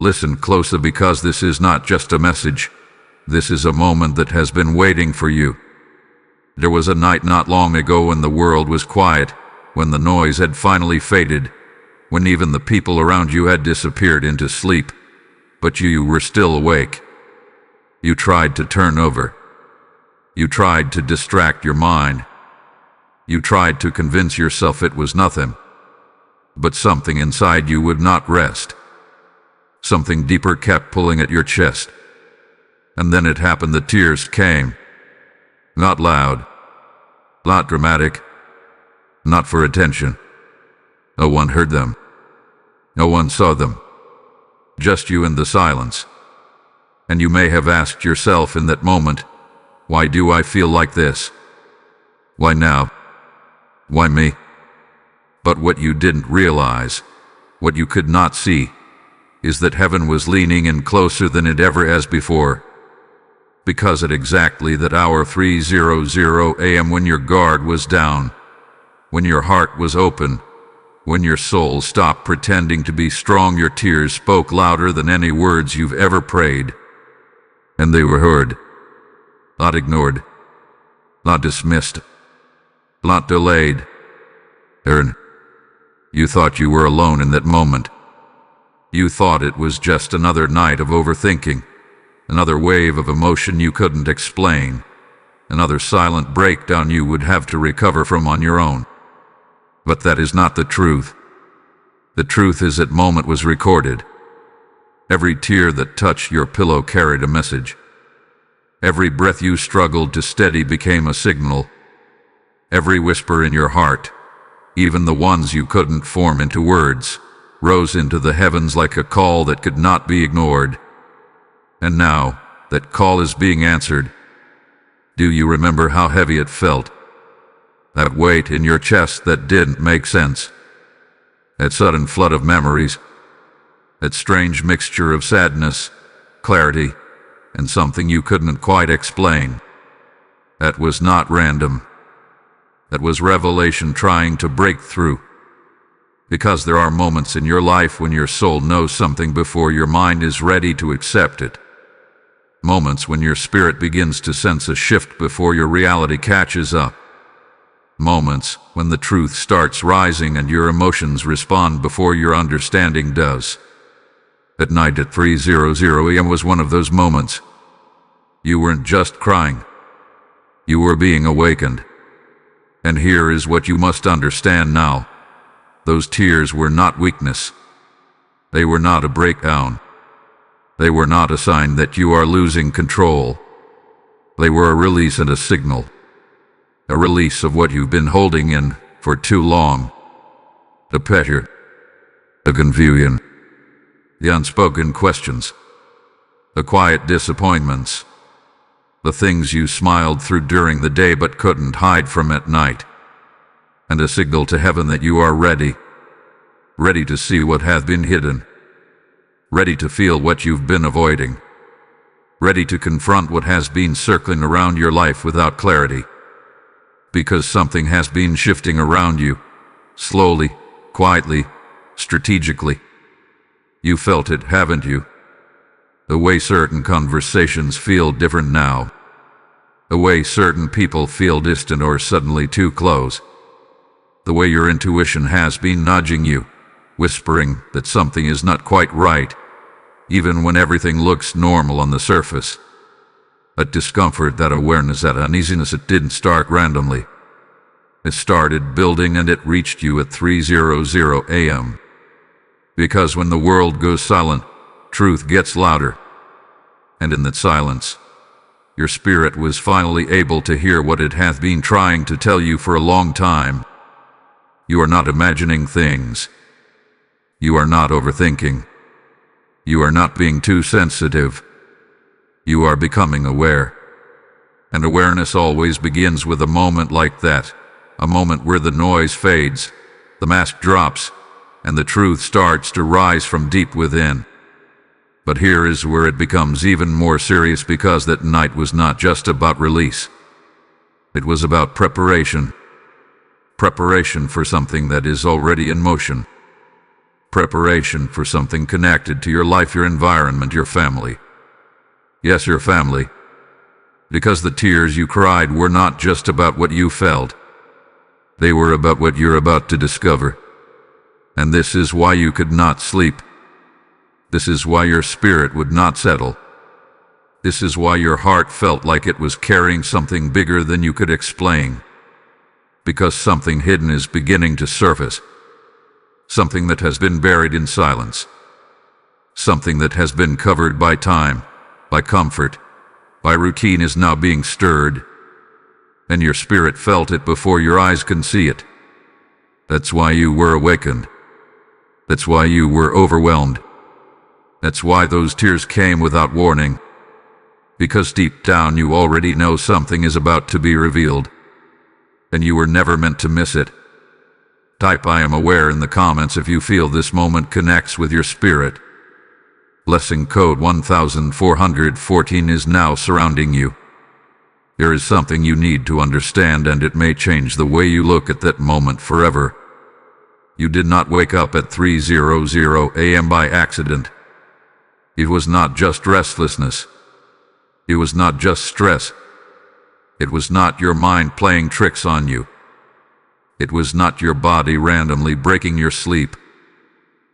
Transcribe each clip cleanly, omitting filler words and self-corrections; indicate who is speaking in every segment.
Speaker 1: Listen closely, because this is not just a message. This is a moment that has been waiting for you. There was a night not long ago when the world was quiet, when the noise had finally faded, when even the people around you had disappeared into sleep, but you were still awake. You tried to turn over. You tried to distract your mind. You tried to convince yourself it was nothing. But something inside you would not rest. Something deeper kept pulling at your chest. And then it happened. The tears came. Not loud. Not dramatic. Not for attention. No one heard them. No one saw them. Just you and the silence. And you may have asked yourself in that moment, why do I feel like this? Why now? Why me? But what you didn't realize, what you could not see, is that heaven was leaning in closer than it ever has before. Because at exactly that hour, 3:00 a.m., when your guard was down, when your heart was open, when your soul stopped pretending to be strong, your tears spoke louder than any words you've ever prayed. And they were heard. Not ignored. Not dismissed. Not delayed. Aaron, you thought you were alone in that moment. You thought it was just another night of overthinking, another wave of emotion you couldn't explain, another silent breakdown you would have to recover from on your own. But that is not the truth. The truth is that moment was recorded. Every tear that touched your pillow carried a message. Every breath you struggled to steady became a signal. Every whisper in your heart, even the ones you couldn't form into words, rose into the heavens like a call that could not be ignored. And now, that call is being answered. Do you remember how heavy it felt? That weight in your chest that didn't make sense. That sudden flood of memories. That strange mixture of sadness, clarity, and something you couldn't quite explain. That was not random. That was revelation trying to break through. Because there are moments in your life when your soul knows something before your mind is ready to accept it. Moments when your spirit begins to sense a shift before your reality catches up. Moments when the truth starts rising and your emotions respond before your understanding does. That night at 3:00 a.m. was one of those moments. You weren't just crying. You were being awakened. And here is what you must understand now. Those tears were not weakness. They were not a breakdown. They were not a sign that you are losing control. They were a release and a signal. A release of what you've been holding in for too long. The pressure, the confusion, the unspoken questions, the quiet disappointments, the things you smiled through during the day but couldn't hide from at night, and a signal to heaven that you are ready, ready to see what has been hidden, ready to feel what you've been avoiding, ready to confront what has been circling around your life without clarity. Because something has been shifting around you, slowly, quietly, strategically. You felt it, haven't you? The way certain conversations feel different now. The way certain people feel distant or suddenly too close. The way your intuition has been nudging you, whispering that something is not quite right, even when everything looks normal on the surface. That discomfort, that awareness, that uneasiness, it didn't start randomly. It started building and it reached you at 3:00 a.m. Because when the world goes silent, truth gets louder. And in that silence, your spirit was finally able to hear what it hath been trying to tell you for a long time. You are not imagining things. You are not overthinking. You are not being too sensitive. You are becoming aware. And awareness always begins with a moment like that, a moment where the noise fades, the mask drops, and the truth starts to rise from deep within. But here is where it becomes even more serious, because that night was not just about release. It was about preparation. Preparation for something that is already in motion. Preparation for something connected to your life, your environment, your family. Yes, your family. Because the tears you cried were not just about what you felt. They were about what you're about to discover. And this is why you could not sleep. This is why your spirit would not settle. This is why your heart felt like it was carrying something bigger than you could explain. Because something hidden is beginning to surface. Something that has been buried in silence. Something that has been covered by time, by comfort, by routine is now being stirred. And your spirit felt it before your eyes can see it. That's why you were awakened. That's why you were overwhelmed. That's why those tears came without warning. Because deep down you already know something is about to be revealed. And you were never meant to miss it. Type "I am aware" in the comments if you feel this moment connects with your spirit. Blessing code 1414 is now surrounding you. There is something you need to understand, and it may change the way you look at that moment forever. You did not wake up at 3:00 a.m. by accident. It was not just restlessness. It was not just stress. It was not your mind playing tricks on you. It was not your body randomly breaking your sleep.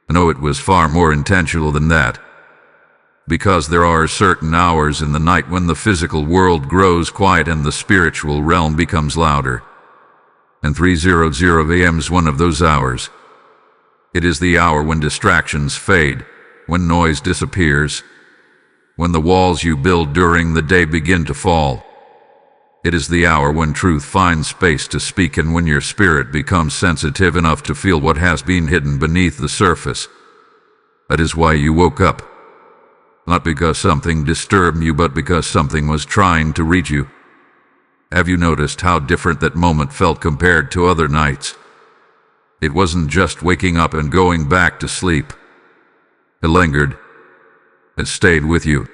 Speaker 1: No, it was far more intentional than that. Because there are certain hours in the night when the physical world grows quiet and the spiritual realm becomes louder. And 3:00 a.m. is one of those hours. It is the hour when distractions fade, when noise disappears, when the walls you build during the day begin to fall. It is the hour when truth finds space to speak and when your spirit becomes sensitive enough to feel what has been hidden beneath the surface. That is why you woke up. Not because something disturbed you, but because something was trying to reach you. Have you noticed how different that moment felt compared to other nights? It wasn't just waking up and going back to sleep. It lingered. It stayed with you.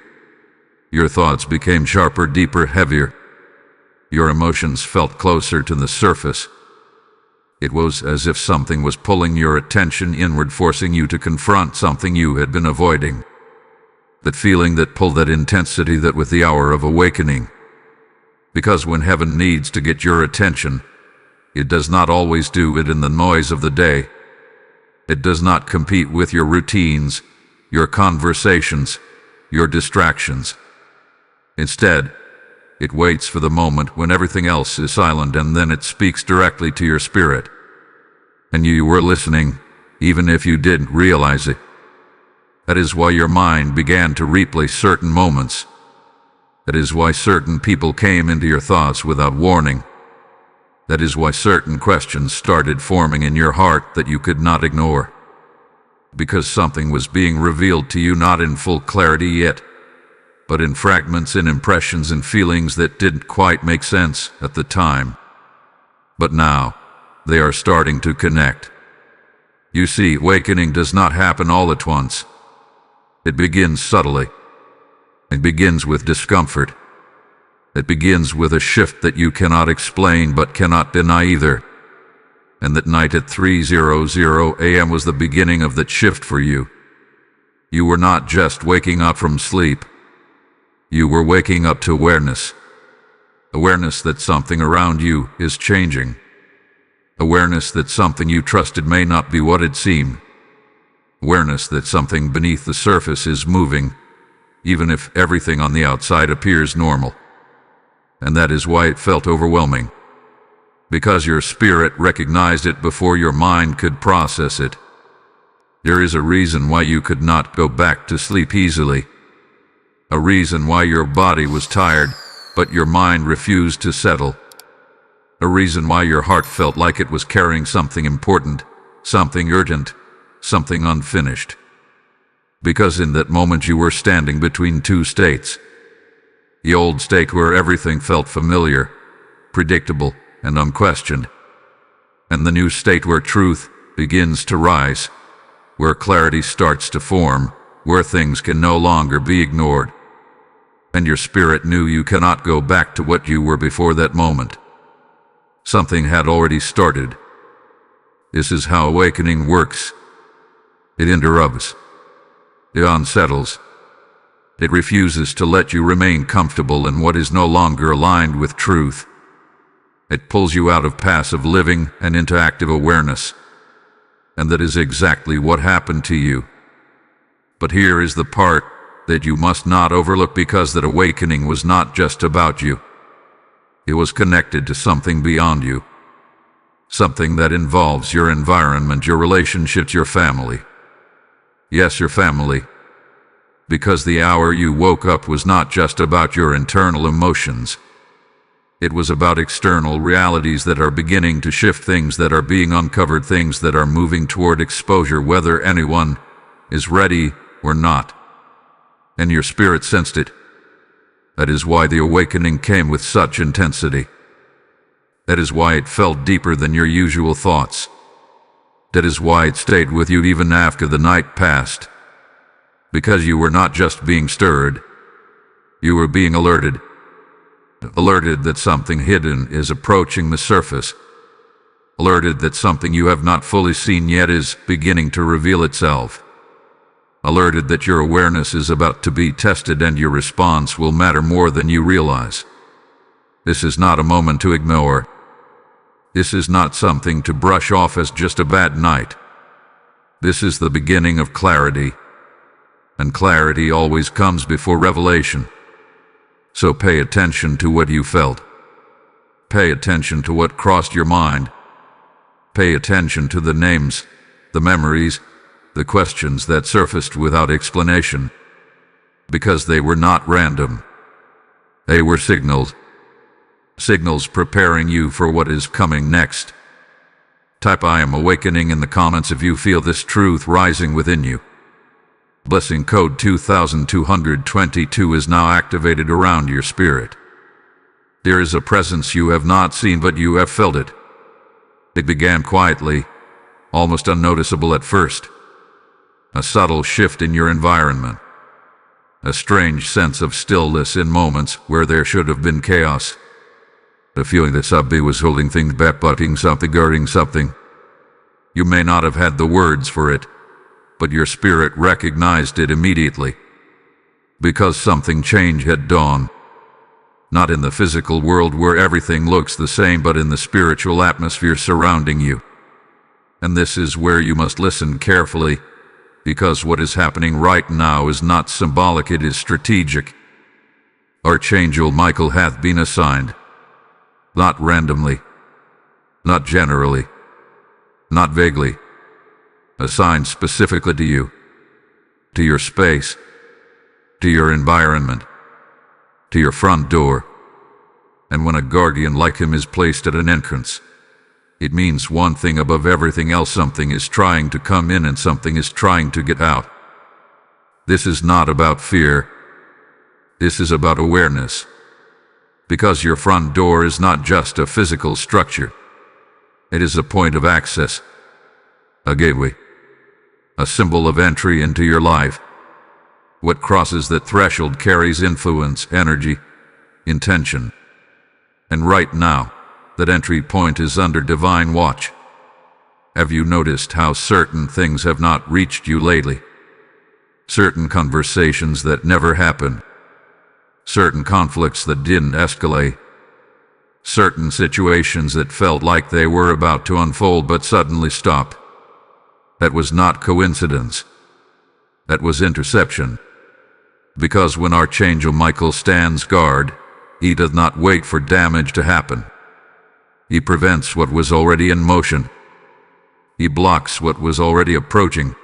Speaker 1: Your thoughts became sharper, deeper, heavier. Your emotions felt closer to the surface. It was as if something was pulling your attention inward, forcing you to confront something you had been avoiding. That feeling, that pull, that intensity, that with the hour of awakening. Because when heaven needs to get your attention, it does not always do it in the noise of the day. It does not compete with your routines, your conversations, your distractions. Instead, it waits for the moment when everything else is silent, and then it speaks directly to your spirit. And you were listening, even if you didn't realize it. That is why your mind began to replay certain moments. That is why certain people came into your thoughts without warning. That is why certain questions started forming in your heart that you could not ignore. Because something was being revealed to you, not in full clarity yet, but in fragments, in impressions and feelings that didn't quite make sense at the time. But now, they are starting to connect. You see, awakening does not happen all at once. It begins subtly. It begins with discomfort. It begins with a shift that you cannot explain but cannot deny either. And that night at 3:00 a.m. was the beginning of that shift for you. You were not just waking up from sleep. You were waking up to awareness. Awareness that something around you is changing. Awareness that something you trusted may not be what it seemed. Awareness that something beneath the surface is moving, even if everything on the outside appears normal. And that is why it felt overwhelming. Because your spirit recognized it before your mind could process it. There is a reason why you could not go back to sleep easily. A reason why your body was tired, but your mind refused to settle. A reason why your heart felt like it was carrying something important, something urgent, something unfinished. Because in that moment you were standing between two states. The old state where everything felt familiar, predictable, and unquestioned. And the new state where truth begins to rise, where clarity starts to form, where things can no longer be ignored. And your spirit knew you cannot go back to what you were before that moment. Something had already started. This is how awakening works. It interrupts. It unsettles. It refuses to let you remain comfortable in what is no longer aligned with truth. It pulls you out of passive living and into active awareness. And that is exactly what happened to you. But here is the part that you must not overlook, because that awakening was not just about you. It was connected to something beyond you. Something that involves your environment, your relationships, your family. Yes, your family. Because the hour you woke up was not just about your internal emotions. It was about external realities that are beginning to shift, things that are being uncovered, things that are moving toward exposure, whether anyone is ready or not. And your spirit sensed it. That is why the awakening came with such intensity. That is why it felt deeper than your usual thoughts. That is why it stayed with you even after the night passed. Because you were not just being stirred, you were being alerted. Alerted that something hidden is approaching the surface. Alerted that something you have not fully seen yet is beginning to reveal itself. Alerted that your awareness is about to be tested and your response will matter more than you realize. This is not a moment to ignore. This is not something to brush off as just a bad night. This is the beginning of clarity. And clarity always comes before revelation. So pay attention to what you felt. Pay attention to what crossed your mind. Pay attention to the names, the memories, the questions that surfaced without explanation. Because they were not random. They were signals. Signals preparing you for what is coming next. Type "I am awakening" in the comments if you feel this truth rising within you. Blessing code 2222 is now activated around your spirit. There is a presence you have not seen, but you have felt it. It began quietly, almost unnoticeable at first. A subtle shift in your environment. A strange sense of stillness in moments where there should have been chaos. The feeling that something was holding things back, blocking something, guarding something. You may not have had the words for it, but your spirit recognized it immediately. Because something change had dawned. Not in the physical world where everything looks the same, but in the spiritual atmosphere surrounding you. And this is where you must listen carefully, because what is happening right now is not symbolic, it is strategic. Archangel Michael hath been assigned. Not randomly. Not generally. Not vaguely. Assigned specifically to you. To your space. To your environment. To your front door. And when a guardian like him is placed at an entrance, it means one thing above everything else: something is trying to come in and something is trying to get out. This is not about fear. This is about awareness. Because your front door is not just a physical structure. It is a point of access. A gateway. A symbol of entry into your life. What crosses that threshold carries influence, energy, intention. And right now, that entry point is under divine watch. Have you noticed how certain things have not reached you lately? Certain conversations that never happened. Certain conflicts that didn't escalate. Certain situations that felt like they were about to unfold but suddenly stopped. That was not coincidence. That was interception. Because when Archangel Michael stands guard, he does not wait for damage to happen. He prevents what was already in motion. He blocks what was already approaching.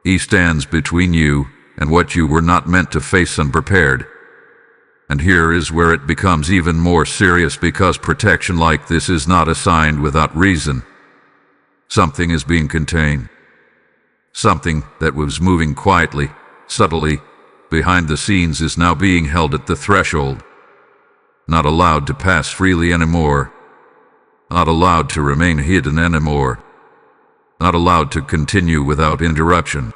Speaker 1: He stands between you and what you were not meant to face unprepared. And here is where it becomes even more serious, because protection like this is not assigned without reason. Something is being contained. Something that was moving quietly, subtly, behind the scenes is now being held at the threshold. Not allowed to pass freely anymore. Not allowed to remain hidden anymore. Not allowed to continue without interruption.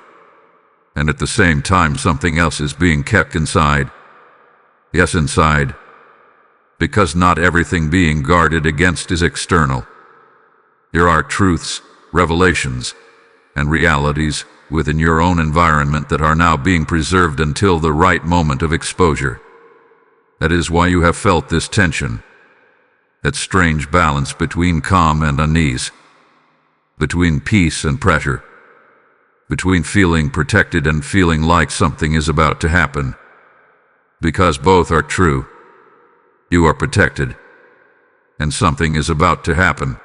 Speaker 1: And at the same time, something else is being kept inside. Yes, inside. Because not everything being guarded against is external. There are truths, revelations, and realities within your own environment that are now being preserved until the right moment of exposure. That is why you have felt this tension, that strange balance between calm and unease, between peace and pressure, between feeling protected and feeling like something is about to happen. Because both are true. You are protected, and something is about to happen.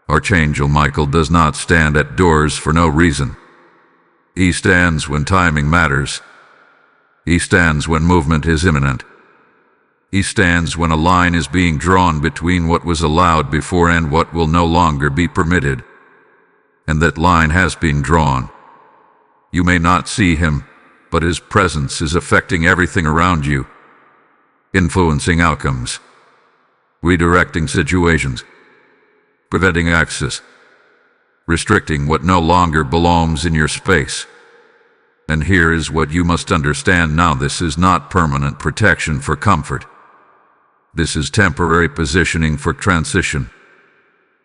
Speaker 1: Archangel Michael does not stand at doors for no reason. He stands when timing matters. He stands when movement is imminent. He stands when a line is being drawn between what was allowed before and what will no longer be permitted. And that line has been drawn. You may not see him, but his presence is affecting everything around you, influencing outcomes, redirecting situations, preventing access, restricting what no longer belongs in your space. And here is what you must understand now: this is not permanent protection for comfort. This is temporary positioning for transition.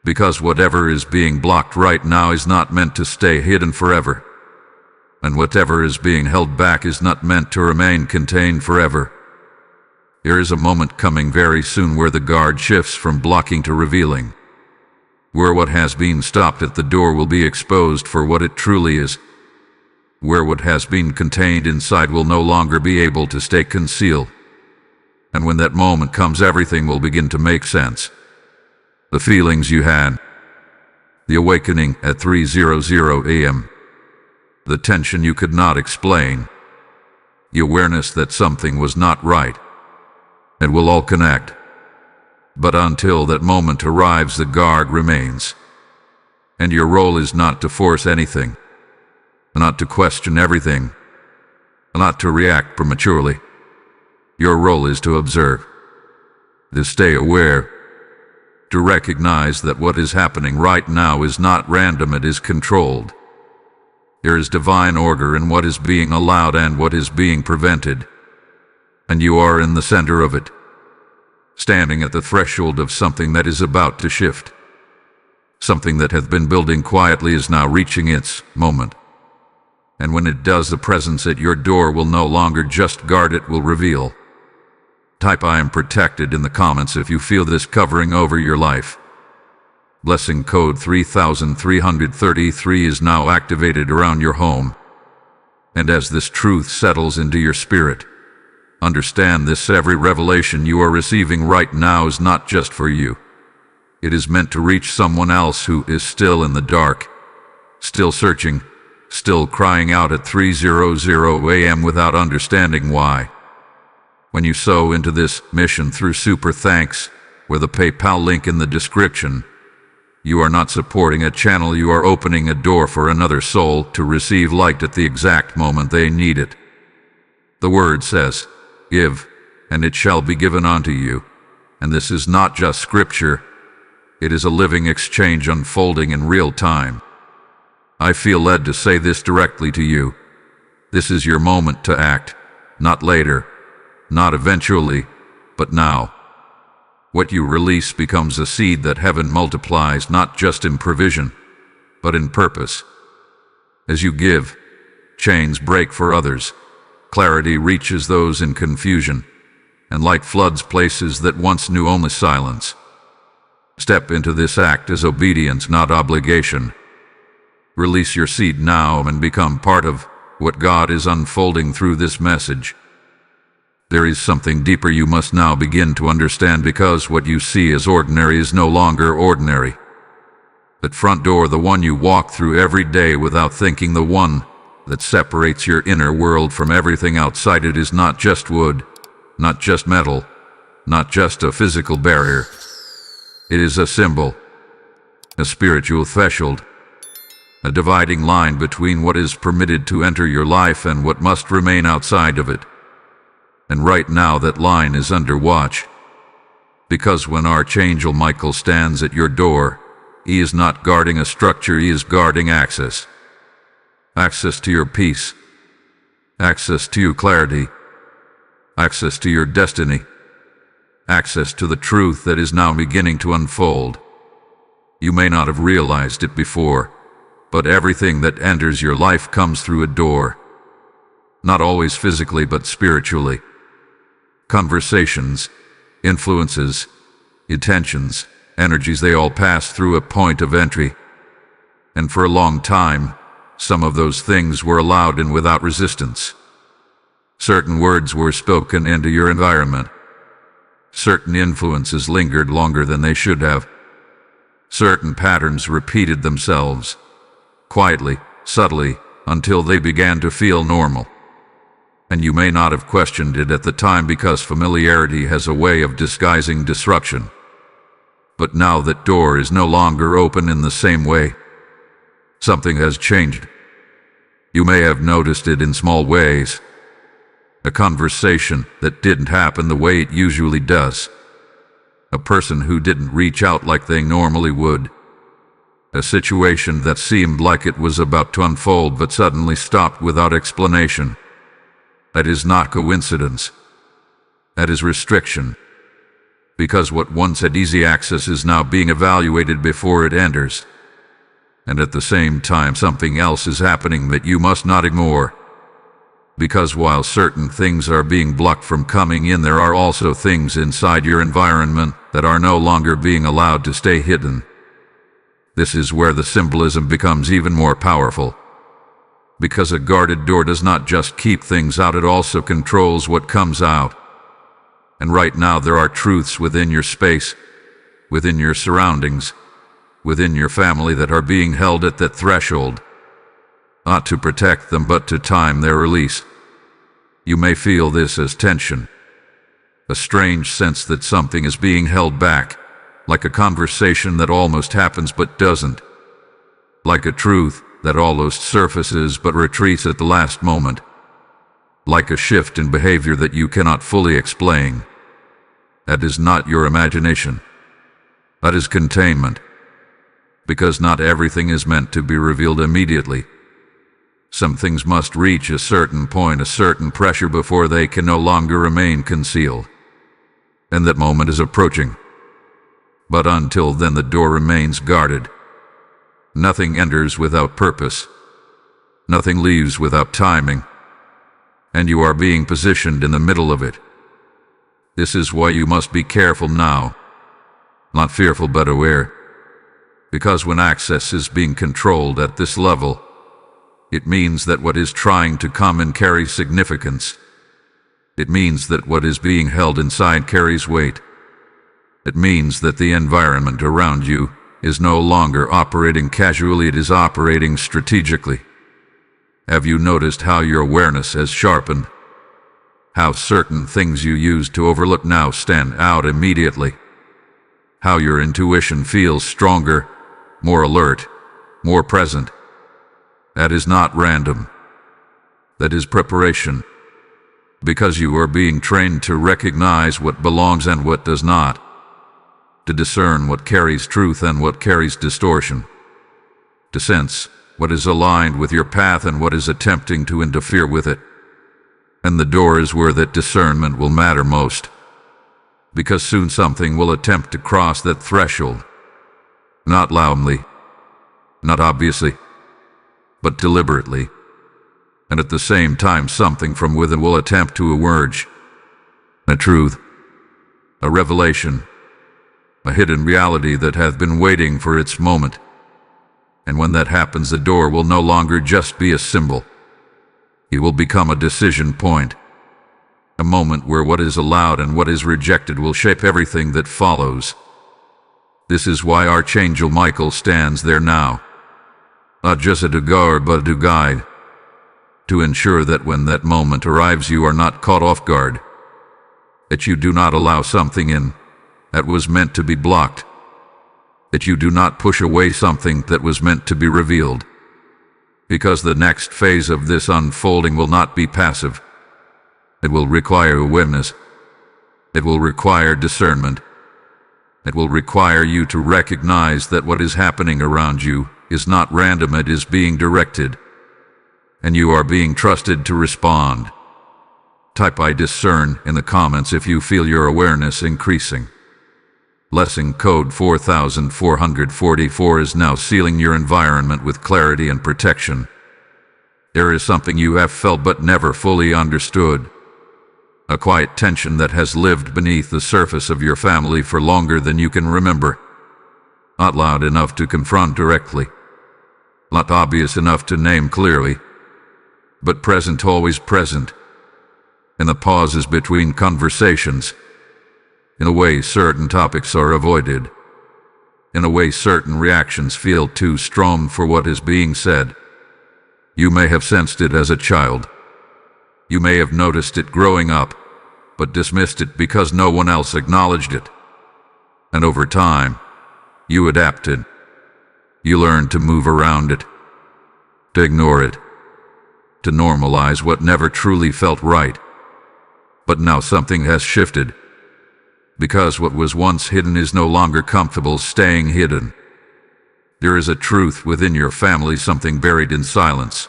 Speaker 1: Because whatever is being blocked right now is not meant to stay hidden forever. And whatever is being held back is not meant to remain contained forever. There is a moment coming very soon where the guard shifts from blocking to revealing, where what has been stopped at the door will be exposed for what it truly is, where what has been contained inside will no longer be able to stay concealed. And when that moment comes, everything will begin to make sense. The feelings you had, the awakening at 3:00 a.m., the tension you could not explain, the awareness that something was not right. It will all connect. But until that moment arrives, the guard remains. And your role is not to force anything, not to question everything, not to react prematurely. Your role is to observe, to stay aware, to recognize that what is happening right now is not random, it is controlled. There is divine order in what is being allowed and what is being prevented, and you are in the center of it, standing at the threshold of something that is about to shift. Something that hath been building quietly is now reaching its moment. And when it does, the presence at your door will no longer just guard, it will reveal. Type "I am protected" in the comments if you feel this covering over your life. Blessing code 3333 is now activated around your home. And as this truth settles into your spirit, understand this: every revelation you are receiving right now is not just for you. It is meant to reach someone else who is still in the dark, still searching, still crying out at 3:00 a.m. without understanding why. When you sow into this mission through Super Thanks, with a PayPal link in the description, you are not supporting a channel, you are opening a door for another soul to receive light at the exact moment they need it. The word says, "Give, and it shall be given unto you." And this is not just scripture, it is a living exchange unfolding in real time. I feel led to say this directly to you. This is your moment to act, not later, not eventually, but now. What you release becomes a seed that heaven multiplies, not just in provision, but in purpose. As you give, chains break for others, clarity reaches those in confusion, and light floods places that once knew only silence. Step into this act as obedience, not obligation. Release your seed now and become part of what God is unfolding through this message. There is something deeper you must now begin to understand, because what you see as ordinary is no longer ordinary. That front door, the one you walk through every day without thinking, the one that separates your inner world from everything outside it, is not just wood, not just metal, not just a physical barrier. It is a symbol, a spiritual threshold, a dividing line between what is permitted to enter your life and what must remain outside of it. And right now that line is under watch. Because when Archangel Michael stands at your door, he is not guarding a structure, he is guarding access. Access to your peace. Access to your clarity. Access to your destiny. Access to the truth that is now beginning to unfold. You may not have realized it before, But everything that enters your life comes through a door. Not always physically, but spiritually. Conversations, influences, intentions, energies, they all pass through a point of entry. And for a long time, some of those things were allowed in without resistance. Certain words were spoken into your environment. Certain influences lingered longer than they should have. Certain patterns repeated themselves, quietly, subtly, until they began to feel normal. And you may not have questioned it at the time because familiarity has a way of disguising disruption. But now that door is no longer open in the same way. Something has changed. You may have noticed it in small ways. A conversation that didn't happen the way it usually does. A person who didn't reach out like they normally would. A situation that seemed like it was about to unfold but suddenly stopped without explanation. That is not coincidence. That is restriction. Because what once had easy access is now being evaluated before it enters. And at the same time, something else is happening that you must not ignore. Because while certain things are being blocked from coming in, there are also things inside your environment that are no longer being allowed to stay hidden. This is where the symbolism becomes even more powerful. Because a guarded door does not just keep things out, it also controls what comes out. And right now there are truths within your space, within your surroundings, within your family that are being held at that threshold. Not to protect them, but to time their release. You may feel this as tension. A strange sense that something is being held back, like a conversation that almost happens but doesn't. Like a truth that almost surfaces but retreats at the last moment. Like a shift in behavior that you cannot fully explain. That is not your imagination. That is containment. Because not everything is meant to be revealed immediately. Some things must reach a certain point, a certain pressure before they can no longer remain concealed. And that moment is approaching. But until then the door remains guarded. Nothing enters without purpose. Nothing leaves without timing. And you are being positioned in the middle of it. This is why you must be careful now. Not fearful, but aware. Because when access is being controlled at this level, it means that what is trying to come in carries significance. It means that what is being held inside carries weight. It means that the environment around you is no longer operating casually, it is operating strategically. Have you noticed how your awareness has sharpened? How certain things you used to overlook now stand out immediately? How your intuition feels stronger, more alert, more present? That is not random. That is preparation. Because you are being trained to recognize what belongs and what does not. To discern what carries truth and what carries distortion. To sense what is aligned with your path and what is attempting to interfere with it. And the door is where that discernment will matter most. Because soon something will attempt to cross that threshold. Not loudly, not obviously, but deliberately. And at the same time something from within will attempt to emerge. A truth, a revelation, a hidden reality that hath been waiting for its moment. And when that happens, the door will no longer just be a symbol. It will become a decision point. A moment where what is allowed and what is rejected will shape everything that follows. This is why Archangel Michael stands there now. Not just to guard, but to guide. To ensure that when that moment arrives you are not caught off guard. That you do not allow something in that was meant to be blocked. That you do not push away something that was meant to be revealed. Because the next phase of this unfolding will not be passive. It will require awareness. It will require discernment. It will require you to recognize that what is happening around you is not random, it is being directed. And you are being trusted to respond. Type "I discern" in the comments if you feel your awareness increasing. Blessing code 4444 is now sealing your environment with clarity and protection. There is something you have felt but never fully understood. A quiet tension that has lived beneath the surface of your family for longer than you can remember. Not loud enough to confront directly. Not obvious enough to name clearly. But present, always present. In the pauses between conversations. In a way certain topics are avoided. In a way certain reactions feel too strong for what is being said. You may have sensed it as a child. You may have noticed it growing up, but dismissed it because no one else acknowledged it. And over time, you adapted. You learned to move around it, to ignore it, to normalize what never truly felt right. But now something has shifted. Because what was once hidden is no longer comfortable staying hidden. There is a truth within your family, something buried in silence,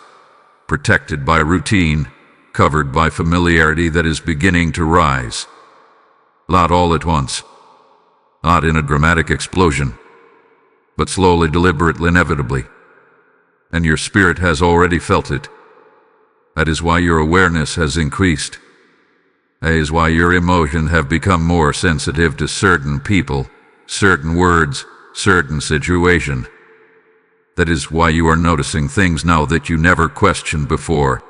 Speaker 1: protected by routine, covered by familiarity that is beginning to rise. Not all at once, not in a dramatic explosion, but slowly, deliberately, inevitably. And your spirit has already felt it. That is why your awareness has increased. That is why your emotions have become more sensitive to certain people, certain words, certain situations. That is why you are noticing things now that you never questioned before.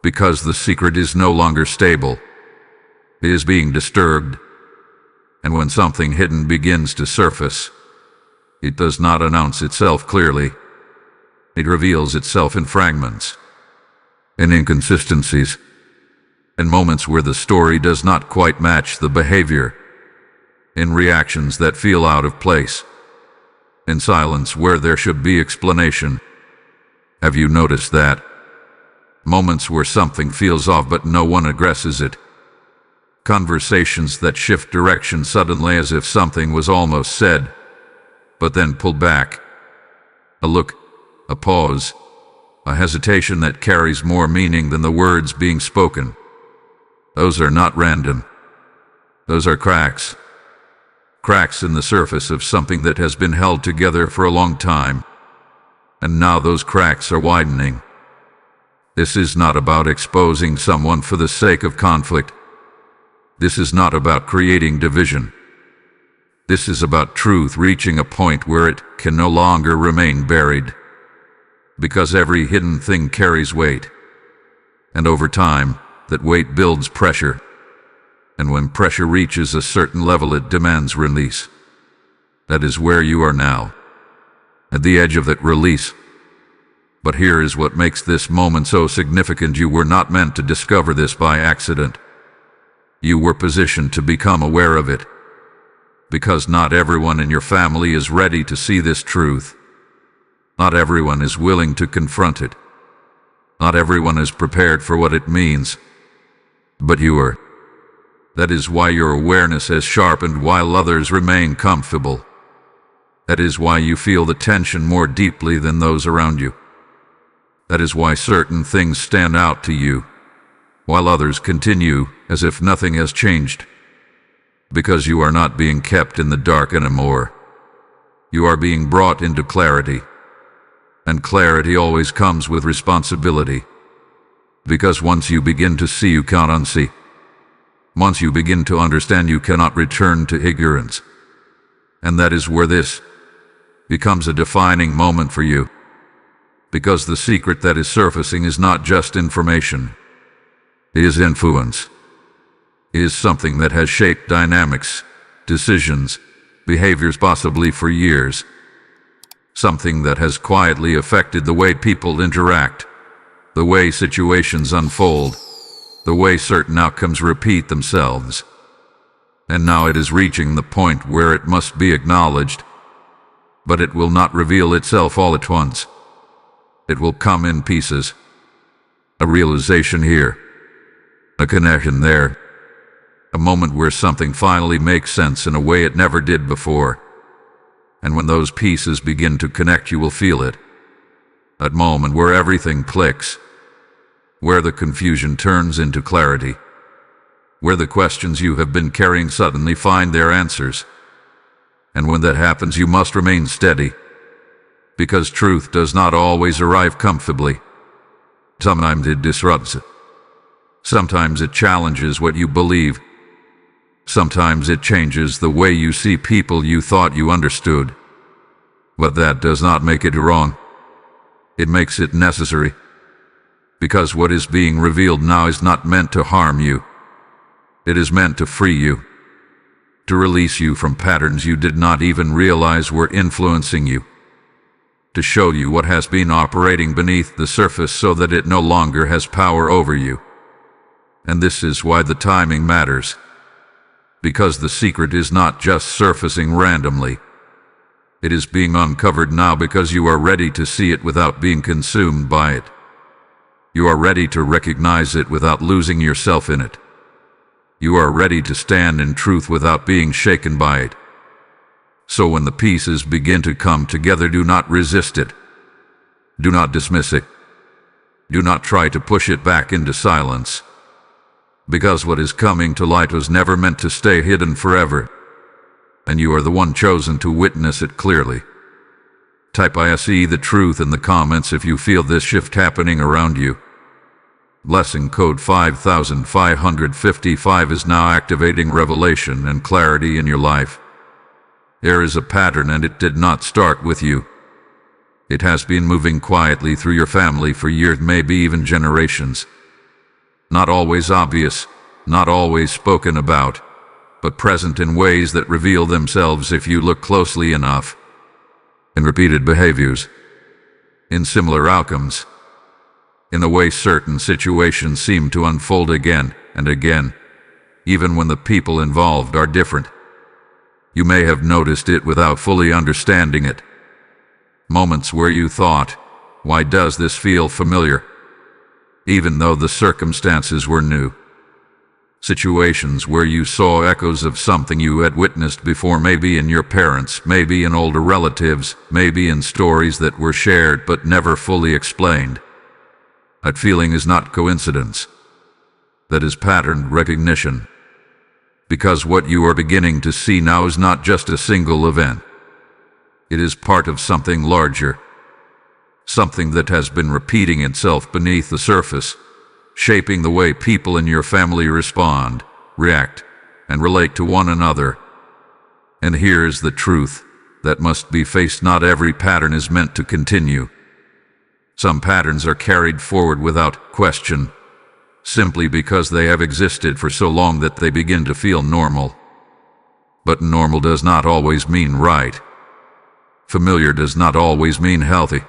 Speaker 1: Because the secret is no longer stable. It is being disturbed. And when something hidden begins to surface, it does not announce itself clearly. It reveals itself in fragments, in inconsistencies, in moments where the story does not quite match the behavior, in reactions that feel out of place, in silence where there should be explanation. Have you noticed that? Moments where something feels off but no one addresses it. Conversations that shift direction suddenly as if something was almost said, but then pulled back. A look, a pause, a hesitation that carries more meaning than the words being spoken. Those are not random. Those are cracks. Cracks in the surface of something that has been held together for a long time. And now those cracks are widening. This is not about exposing someone for the sake of conflict. This is not about creating division. This is about truth reaching a point where it can no longer remain buried. Because every hidden thing carries weight. And over time, that weight builds pressure. And when pressure reaches a certain level, it demands release. That is where you are now, at the edge of that release. But here is what makes this moment so significant. You were not meant to discover this by accident. You were positioned to become aware of it. Because not everyone in your family is ready to see this truth. Not everyone is willing to confront it. Not everyone is prepared for what it means. But you are. That is why your awareness has sharpened while others remain comfortable. That is why you feel the tension more deeply than those around you. That is why certain things stand out to you, while others continue as if nothing has changed. Because you are not being kept in the dark anymore. You are being brought into clarity. And clarity always comes with responsibility. Because once you begin to see, you can't unsee. Once you begin to understand, you cannot return to ignorance. And that is where this becomes a defining moment for you. Because the secret that is surfacing is not just information. It is influence. It is something that has shaped dynamics, decisions, behaviors possibly for years. Something that has quietly affected the way people interact, the way situations unfold, the way certain outcomes repeat themselves. And now it is reaching the point where it must be acknowledged. But it will not reveal itself all at once. It will come in pieces. A realization here, a connection there, a moment where something finally makes sense in a way it never did before. And when those pieces begin to connect, you will feel it. That moment where everything clicks, where the confusion turns into clarity, where the questions you have been carrying suddenly find their answers. And when that happens, you must remain steady, because truth does not always arrive comfortably. Sometimes it disrupts it. Sometimes it challenges what you believe. Sometimes it changes the way you see people you thought you understood. But that does not make it wrong. It makes it necessary. Because what is being revealed now is not meant to harm you. It is meant to free you, to release you from patterns you did not even realize were influencing you, to show you what has been operating beneath the surface so that it no longer has power over you. And this is why the timing matters. Because the secret is not just surfacing randomly. It is being uncovered now because you are ready to see it without being consumed by it. You are ready to recognize it without losing yourself in it. You are ready to stand in truth without being shaken by it. So when the pieces begin to come together, do not resist it. Do not dismiss it. Do not try to push it back into silence. Because what is coming to light was never meant to stay hidden forever. And you are the one chosen to witness it clearly. Type "I see the truth" in the comments if you feel this shift happening around you. Blessing code 5555 is now activating revelation and clarity in your life. There is a pattern, and it did not start with you. It has been moving quietly through your family for years, maybe even generations. Not always obvious, not always spoken about, but present in ways that reveal themselves if you look closely enough. In repeated behaviors, in similar outcomes, in the way certain situations seem to unfold again and again, even when the people involved are different. You may have noticed it without fully understanding it. Moments where you thought, "Why does this feel familiar?" even though the circumstances were new. Situations where you saw echoes of something you had witnessed before, maybe in your parents, maybe in older relatives, maybe in stories that were shared but never fully explained. That feeling is not coincidence. That is pattern recognition. Because what you are beginning to see now is not just a single event. It is part of something larger. Something that has been repeating itself beneath the surface, shaping the way people in your family respond, react, and relate to one another. And here is the truth that must be faced: not every pattern is meant to continue. Some patterns are carried forward without question, simply because they have existed for so long that they begin to feel normal. But normal does not always mean right. Familiar does not always mean healthy.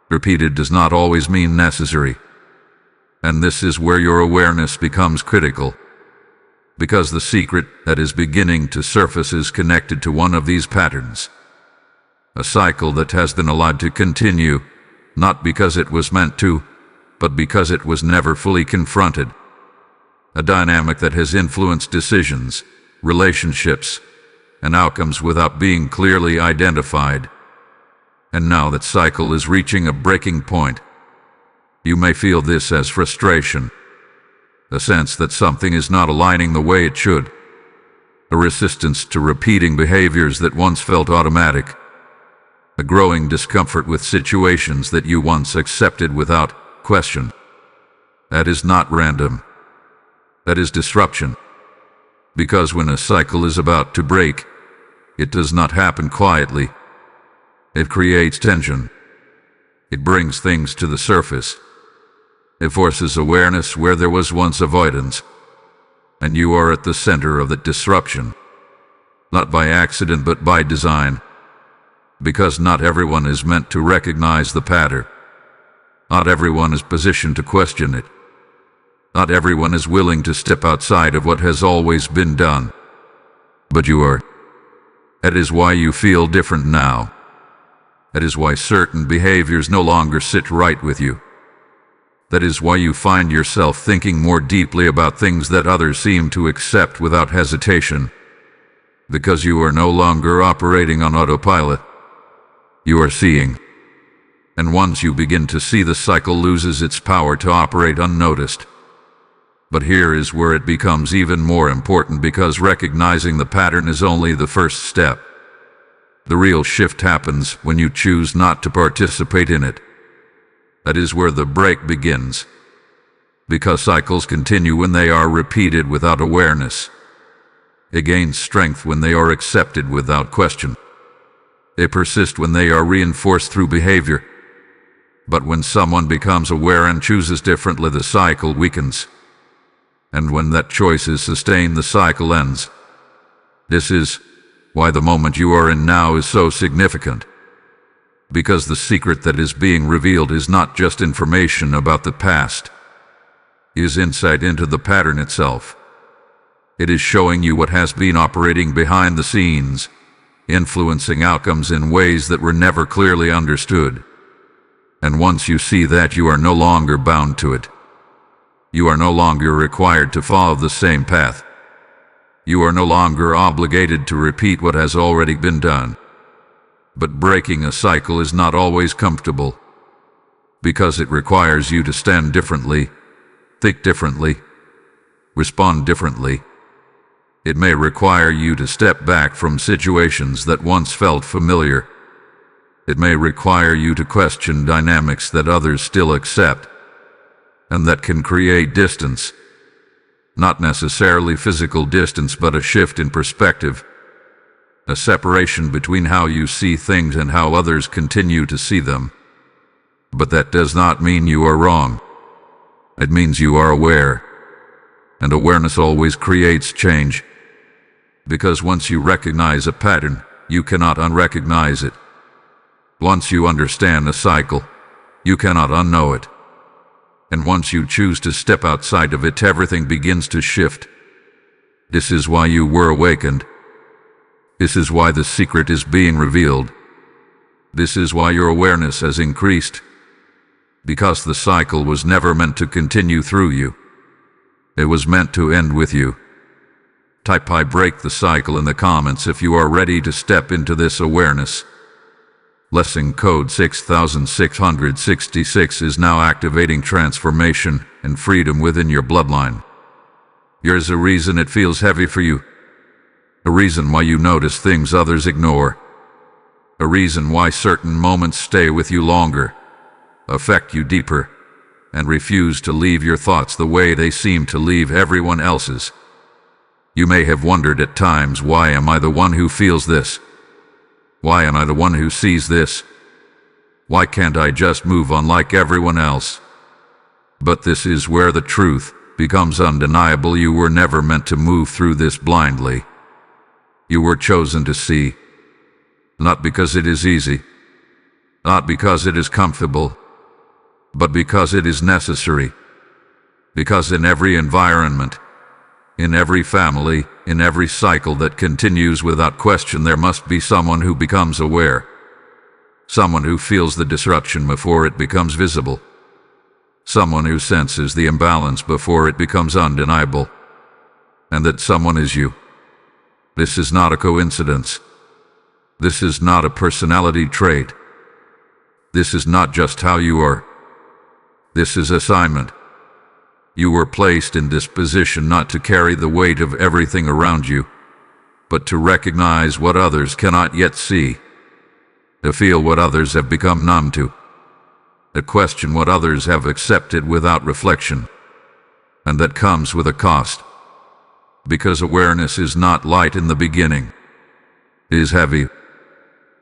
Speaker 1: Repeated does not always mean necessary. And this is where your awareness becomes critical. Because the secret that is beginning to surface is connected to one of these patterns. A cycle that has been allowed to continue, not because it was meant to, but because it was never fully confronted. A dynamic that has influenced decisions, relationships, and outcomes without being clearly identified. And now that cycle is reaching a breaking point. You may feel this as frustration, a sense that something is not aligning the way it should, a resistance to repeating behaviors that once felt automatic, a growing discomfort with situations that you once accepted without question. That is not random. That is disruption. Because when a cycle is about to break, it does not happen quietly. It creates tension. It brings things to the surface. It forces awareness where there was once avoidance. And you are at the center of that disruption. Not by accident, but by design. Because not everyone is meant to recognize the pattern. Not everyone is positioned to question it. Not everyone is willing to step outside of what has always been done. But you are. That is why you feel different now. That is why certain behaviors no longer sit right with you. That is why you find yourself thinking more deeply about things that others seem to accept without hesitation. Because you are no longer operating on autopilot. You are seeing. And once you begin to see, the cycle loses its power to operate unnoticed. But here is where it becomes even more important, because recognizing the pattern is only the first step. The real shift happens when you choose not to participate in it. That is where the break begins. Because cycles continue when they are repeated without awareness. They gain strength when they are accepted without question. They persist when they are reinforced through behavior. But when someone becomes aware and chooses differently, the cycle weakens. And when that choice is sustained, the cycle ends. This is why the moment you are in now is so significant. Because the secret that is being revealed is not just information about the past. It is insight into the pattern itself. It is showing you what has been operating behind the scenes, influencing outcomes in ways that were never clearly understood. And once you see that, you are no longer bound to it. You are no longer required to follow the same path. You are no longer obligated to repeat what has already been done. But breaking a cycle is not always comfortable, because it requires you to stand differently, think differently, respond differently. It may require you to step back from situations that once felt familiar. It may require you to question dynamics that others still accept, and that can create distance. Not necessarily physical distance, but a shift in perspective. A separation between how you see things and how others continue to see them. But that does not mean you are wrong. It means you are aware. And awareness always creates change. Because once you recognize a pattern, you cannot unrecognize it. Once you understand a cycle, you cannot unknow it. And once you choose to step outside of it, everything begins to shift. This is why you were awakened. This is why the secret is being revealed. This is why your awareness has increased. Because the cycle was never meant to continue through you. It was meant to end with you. Type "I break the cycle" in the comments if you are ready to step into this awareness. Lesson code 6666 is now activating transformation and freedom within your bloodline. There is a reason it feels heavy for you. A reason why you notice things others ignore. A reason why certain moments stay with you longer, affect you deeper, and refuse to leave your thoughts the way they seem to leave everyone else's. You may have wondered at times, why am I the one who feels this? Why am I the one who sees this? Why can't I just move on like everyone else? But this is where the truth becomes undeniable. You were never meant to move through this blindly. You were chosen to see. Not because it is easy. Not because it is comfortable. But because it is necessary. Because in every environment, in every family, in every cycle that continues without question, there must be someone who becomes aware. Someone who feels the disruption before it becomes visible. Someone who senses the imbalance before it becomes undeniable. And that someone is you. This is not a coincidence. This is not a personality trait. This is not just how you are. This is assignment. You were placed in this position not to carry the weight of everything around you, but to recognize what others cannot yet see, to feel what others have become numb to question what others have accepted without reflection, and that comes with a cost. Because awareness is not light in the beginning. It is heavy.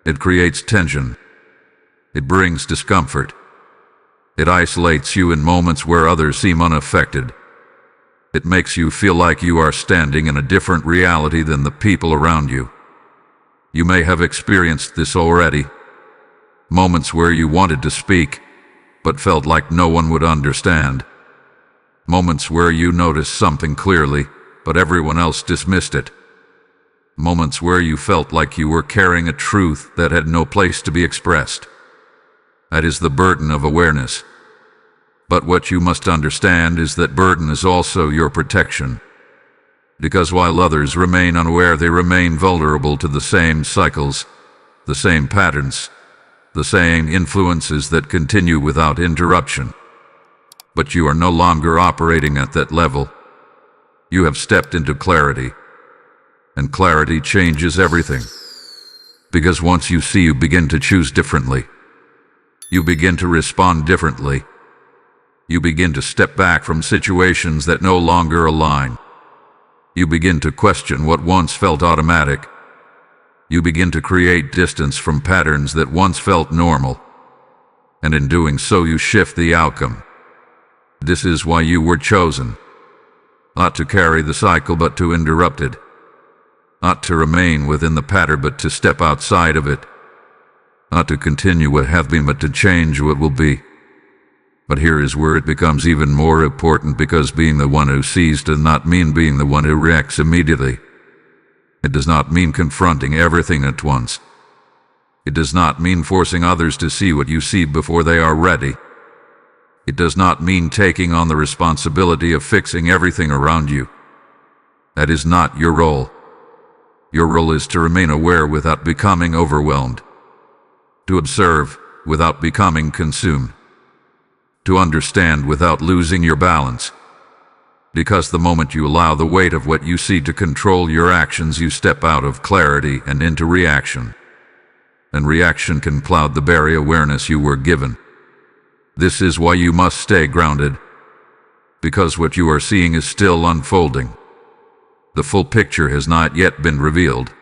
Speaker 1: It creates tension. It brings discomfort. It isolates you in moments where others seem unaffected. It makes you feel like you are standing in a different reality than the people around you. You may have experienced this already. Moments where you wanted to speak, but felt like no one would understand. Moments where you noticed something clearly, but everyone else dismissed it. Moments where you felt like you were carrying a truth that had no place to be expressed. That is the burden of awareness. But what you must understand is that burden is also your protection. Because while others remain unaware, they remain vulnerable to the same cycles, the same patterns, the same influences that continue without interruption. But you are no longer operating at that level. You have stepped into clarity, and clarity changes everything. Because once you see, you begin to choose differently. You begin to respond differently. You begin to step back from situations that no longer align. You begin to question what once felt automatic. You begin to create distance from patterns that once felt normal. And in doing so, you shift the outcome. This is why you were chosen. Not to carry the cycle, but to interrupt it. Not to remain within the pattern, but to step outside of it. Not to continue what have been, but to change what will be. But here is where it becomes even more important, because being the one who sees does not mean being the one who reacts immediately. It does not mean confronting everything at once. It does not mean forcing others to see what you see before they are ready. It does not mean taking on the responsibility of fixing everything around you. That is not your role. Your role is to remain aware without becoming overwhelmed. To observe without becoming consumed. To understand without losing your balance. Because the moment you allow the weight of what you see to control your actions, you step out of clarity and into reaction. And reaction can cloud the very awareness you were given. This is why you must stay grounded. Because what you are seeing is still unfolding. The full picture has not yet been revealed.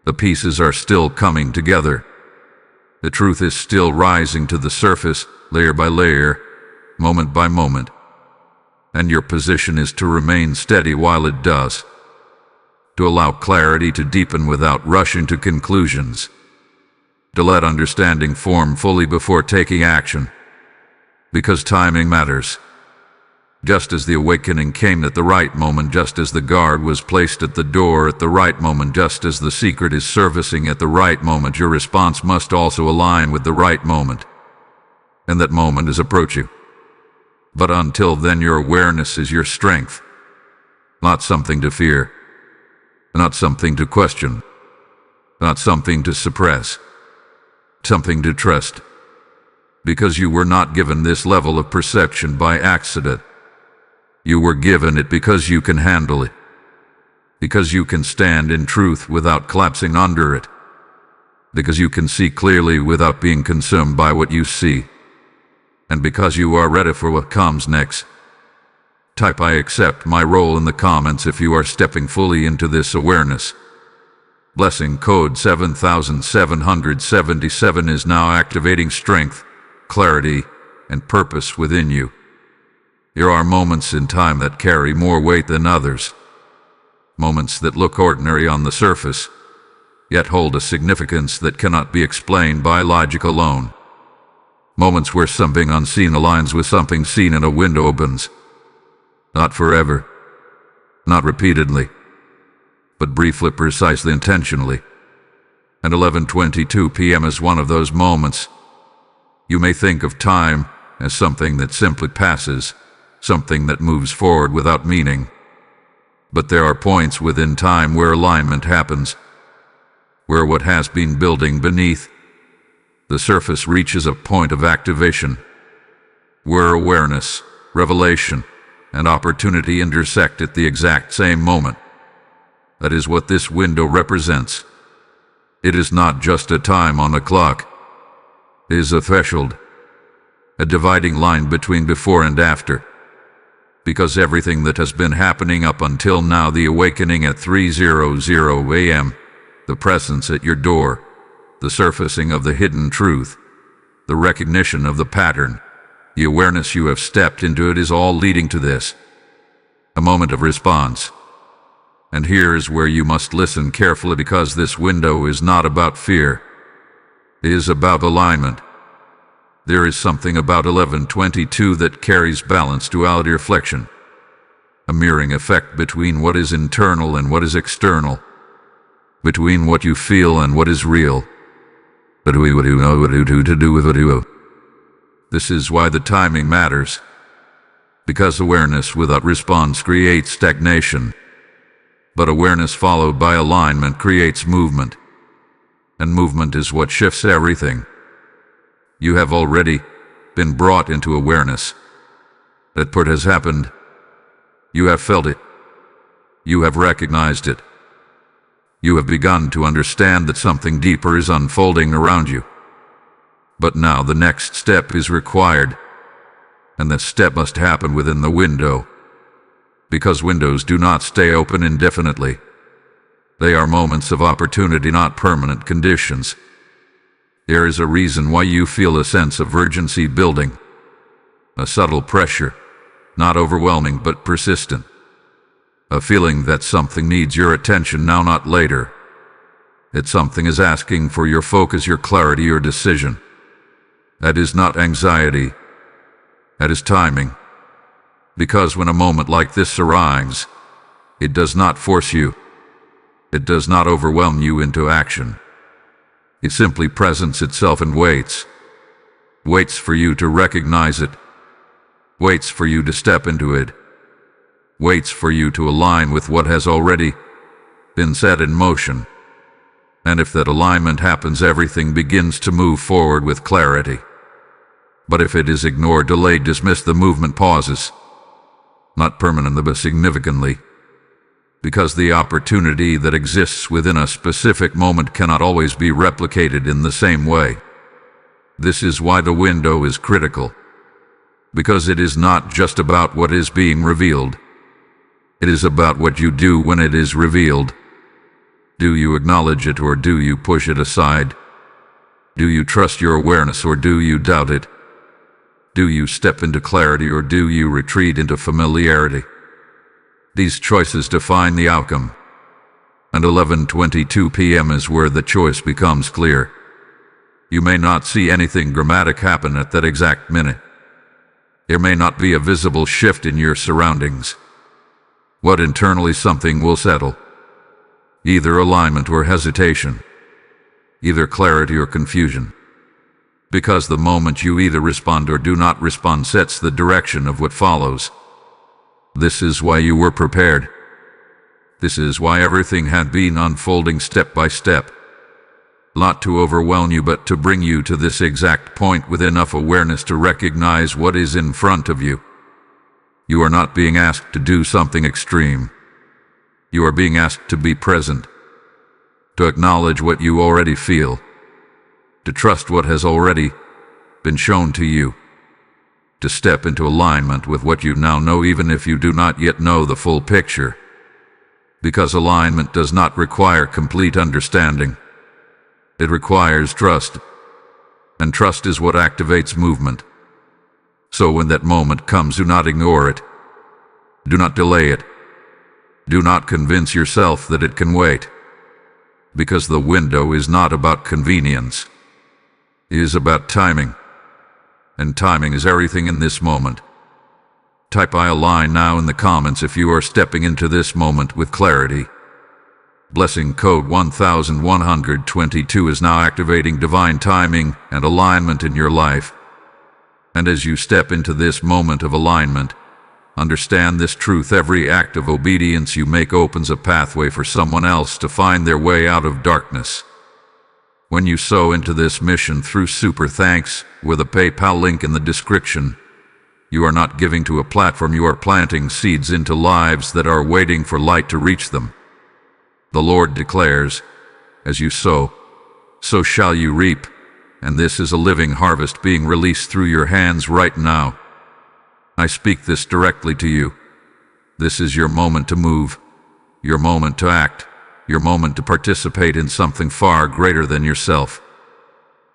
Speaker 1: The pieces are still coming together. The truth is still rising to the surface, layer by layer, moment by moment. And your position is to remain steady while it does. To allow clarity to deepen without rushing to conclusions. To let understanding form fully before taking action. Because timing matters. Just as the awakening came at the right moment, just as the guard was placed at the door at the right moment, just as the secret is surfacing at the right moment, your response must also align with the right moment. And that moment is approaching. But until then, your awareness is your strength. Not something to fear. Not something to question. Not something to suppress. Something to trust. Because you were not given this level of perception by accident. You were given it because you can handle it. Because you can stand in truth without collapsing under it. Because you can see clearly without being consumed by what you see. And because you are ready for what comes next. Type "I accept my role" in the comments if you are stepping fully into this awareness. Blessing code 7777 is now activating strength, clarity, and purpose within you. There are moments in time that carry more weight than others. Moments that look ordinary on the surface, yet hold a significance that cannot be explained by logic alone. Moments where something unseen aligns with something seen and a window opens. Not forever, not repeatedly, but briefly, precisely, intentionally. And 11:22 p.m. is one of those moments. You may think of time as something that simply passes, something that moves forward without meaning. But there are points within time where alignment happens, where what has been building beneath the surface reaches a point of activation, where awareness, revelation, and opportunity intersect at the exact same moment. That is what this window represents. It is not just a time on a clock. It is a threshold, a dividing line between before and after. Because everything that has been happening up until now, the awakening at 3:00 a.m., the presence at your door, the surfacing of the hidden truth, the recognition of the pattern, the awareness you have stepped into, it is all leading to this. A moment of response. And here is where you must listen carefully, because this window is not about fear. It is about alignment. There is something about 11:22 that carries balance, duality, reflection. A mirroring effect between what is internal and what is external. Between what you feel and what is real. What do you know what to do with what you know? This is why the timing matters. Because awareness without response creates stagnation. But awareness followed by alignment creates movement. And movement is what shifts everything. You have already been brought into awareness. That part has happened. You have felt it. You have recognized it. You have begun to understand that something deeper is unfolding around you. But now the next step is required, and that step must happen within the window, because windows do not stay open indefinitely. They are moments of opportunity, not permanent conditions. There is a reason why you feel a sense of urgency building, a subtle pressure, not overwhelming but persistent. A feeling that something needs your attention now, not later. That something is asking for your focus, your clarity, your decision. That is not anxiety. That is timing. Because when a moment like this arrives, it does not force you. It does not overwhelm you into action. It simply presents itself and waits. Waits for you to recognize it. Waits for you to step into it. Waits for you to align with what has already been set in motion. And if that alignment happens, everything begins to move forward with clarity. But if it is ignored, delayed, dismissed, the movement pauses. Not permanently, but significantly. Because the opportunity that exists within a specific moment cannot always be replicated in the same way. This is why the window is critical. Because it is not just about what is being revealed. It is about what you do when it is revealed. Do you acknowledge it, or do you push it aside? Do you trust your awareness, or do you doubt it? Do you step into clarity, or do you retreat into familiarity? These choices define the outcome. And 11:22 p.m. is where the choice becomes clear. You may not see anything dramatic happen at that exact minute. There may not be a visible shift in your surroundings. But internally something will settle. Either alignment or hesitation. Either clarity or confusion. Because the moment you either respond or do not respond sets the direction of what follows. This is why you were prepared. This is why everything had been unfolding step by step. Not to overwhelm you, but to bring you to this exact point with enough awareness to recognize what is in front of you. You are not being asked to do something extreme. You are being asked to be present, to acknowledge what you already feel, to trust what has already been shown to you, to step into alignment with what you now know, even if you do not yet know the full picture. Because alignment does not require complete understanding. It requires trust, and trust is what activates movement. So when that moment comes, do not ignore it. Do not delay it. Do not convince yourself that it can wait. Because the window is not about convenience. It is about timing. And timing is everything in this moment. Type "I align" now in the comments if you are stepping into this moment with clarity. Blessing code 1122 is now activating divine timing and alignment in your life. And as you step into this moment of alignment, understand this truth: every act of obedience you make opens a pathway for someone else to find their way out of darkness. When you sow into this mission through Super Thanks, with a PayPal link in the description, you are not giving to a platform, you are planting seeds into lives that are waiting for light to reach them. The Lord declares, as you sow, so shall you reap. And this is a living harvest being released through your hands right now. I speak this directly to you. This is your moment to move, your moment to act, your moment to participate in something far greater than yourself.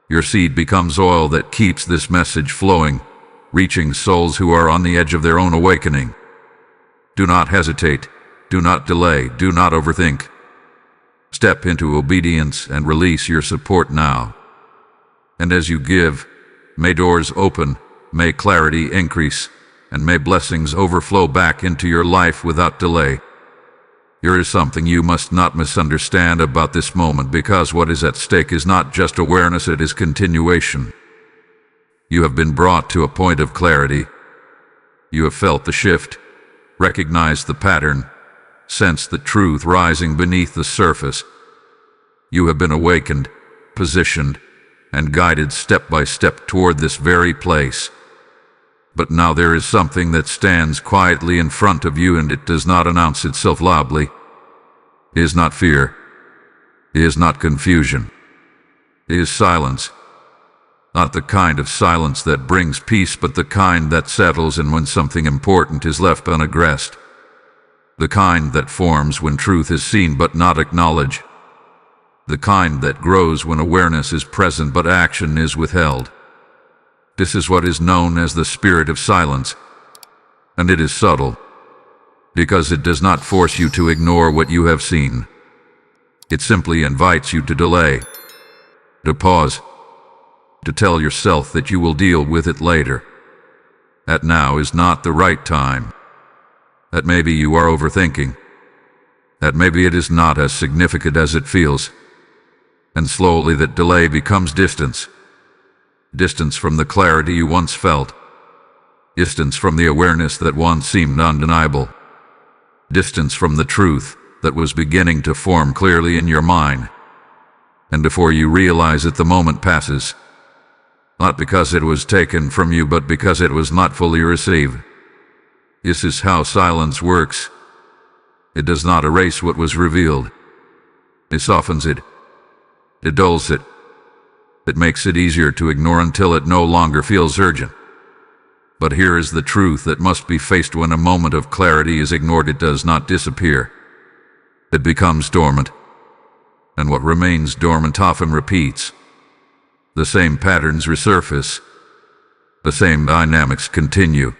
Speaker 1: Your seed becomes oil that keeps this message flowing, reaching souls who are on the edge of their own awakening. Do not hesitate, do not delay, do not overthink. Step into obedience and release your support now. And as you give, may doors open, may clarity increase, and may blessings overflow back into your life without delay. There is something you must not misunderstand about this moment, because what is at stake is not just awareness, it is continuation. You have been brought to a point of clarity. You have felt the shift, recognized the pattern, sensed the truth rising beneath the surface. You have been awakened, positioned, and guided step by step toward this very place. But now there is something that stands quietly in front of you, and it does not announce itself loudly. It is not fear. is not confusion. It is silence. Not the kind of silence that brings peace, but the kind that settles in when something important is left unaddressed. The kind that forms when truth is seen but not acknowledged. The kind that grows when awareness is present but action is withheld. This is what is known as the spirit of silence. And it is subtle, because it does not force you to ignore what you have seen. It simply invites you to delay, to pause, to tell yourself that you will deal with it later. That now is not the right time. That maybe you are overthinking. That maybe it is not as significant as it feels. And slowly that delay becomes distance. Distance from the clarity you once felt. Distance from the awareness that once seemed undeniable. Distance from the truth that was beginning to form clearly in your mind. And before you realize it, the moment passes. Not because it was taken from you, but because it was not fully received. This is how silence works. It does not erase what was revealed. It softens it. It dulls it. It makes it easier to ignore until it no longer feels urgent. But here is the truth that must be faced when a moment of clarity is ignored. It does not disappear. It becomes dormant. And what remains dormant often repeats. The same patterns resurface. The same dynamics continue.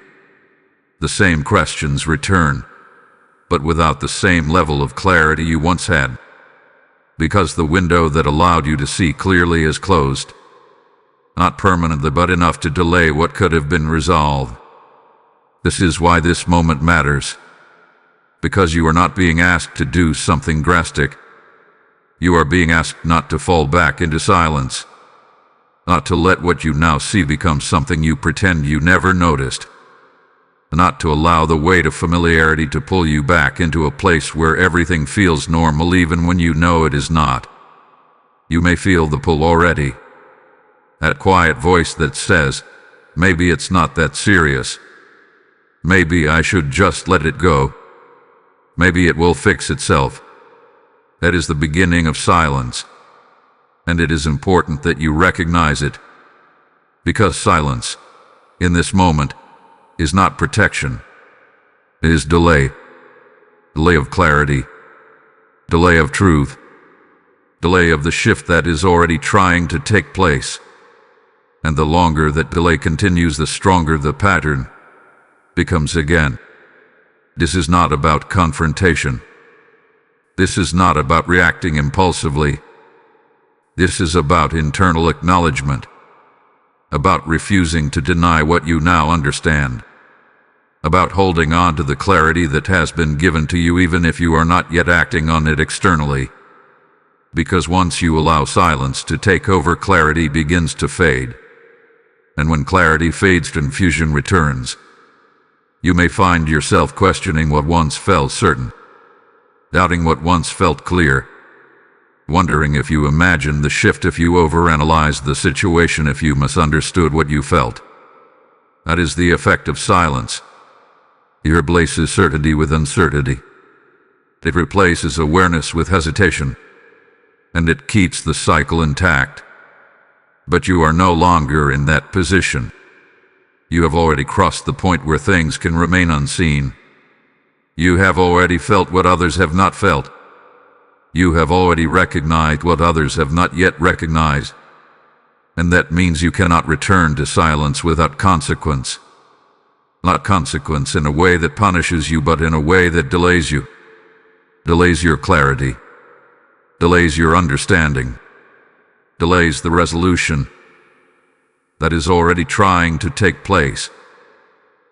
Speaker 1: The same questions return, but without the same level of clarity you once had. Because the window that allowed you to see clearly is closed. Not permanently, but enough to delay what could have been resolved. This is why this moment matters. Because you are not being asked to do something drastic. You are being asked not to fall back into silence. Not to let what you now see become something you pretend you never noticed. Not to allow the weight of familiarity to pull you back into a place where everything feels normal even when you know it is not. You may feel the pull already. That quiet voice that says, maybe it's not that serious. Maybe I should just let it go. Maybe it will fix itself. That is the beginning of silence. And it is important that you recognize it. Because silence, in this moment, is not protection. It is delay. Delay of clarity. Delay of truth. Delay of the shift that is already trying to take place. And the longer that delay continues, the stronger the pattern becomes again. This is not about confrontation. This is not about reacting impulsively. This is about internal acknowledgement. About refusing to deny what you now understand. About holding on to the clarity that has been given to you even if you are not yet acting on it externally. Because once you allow silence to take over, clarity begins to fade. And when clarity fades, confusion returns. You may find yourself questioning what once felt certain. Doubting what once felt clear. Wondering if you imagined the shift, if you overanalyzed the situation, if you misunderstood what you felt. That is the effect of silence. It replaces certainty with uncertainty. It replaces awareness with hesitation. And it keeps the cycle intact. But you are no longer in that position. You have already crossed the point where things can remain unseen. You have already felt what others have not felt. You have already recognized what others have not yet recognized. And that means you cannot return to silence without consequence. Not consequence in a way that punishes you, but in a way that delays you. Delays your clarity. Delays your understanding. Delays the resolution that is already trying to take place.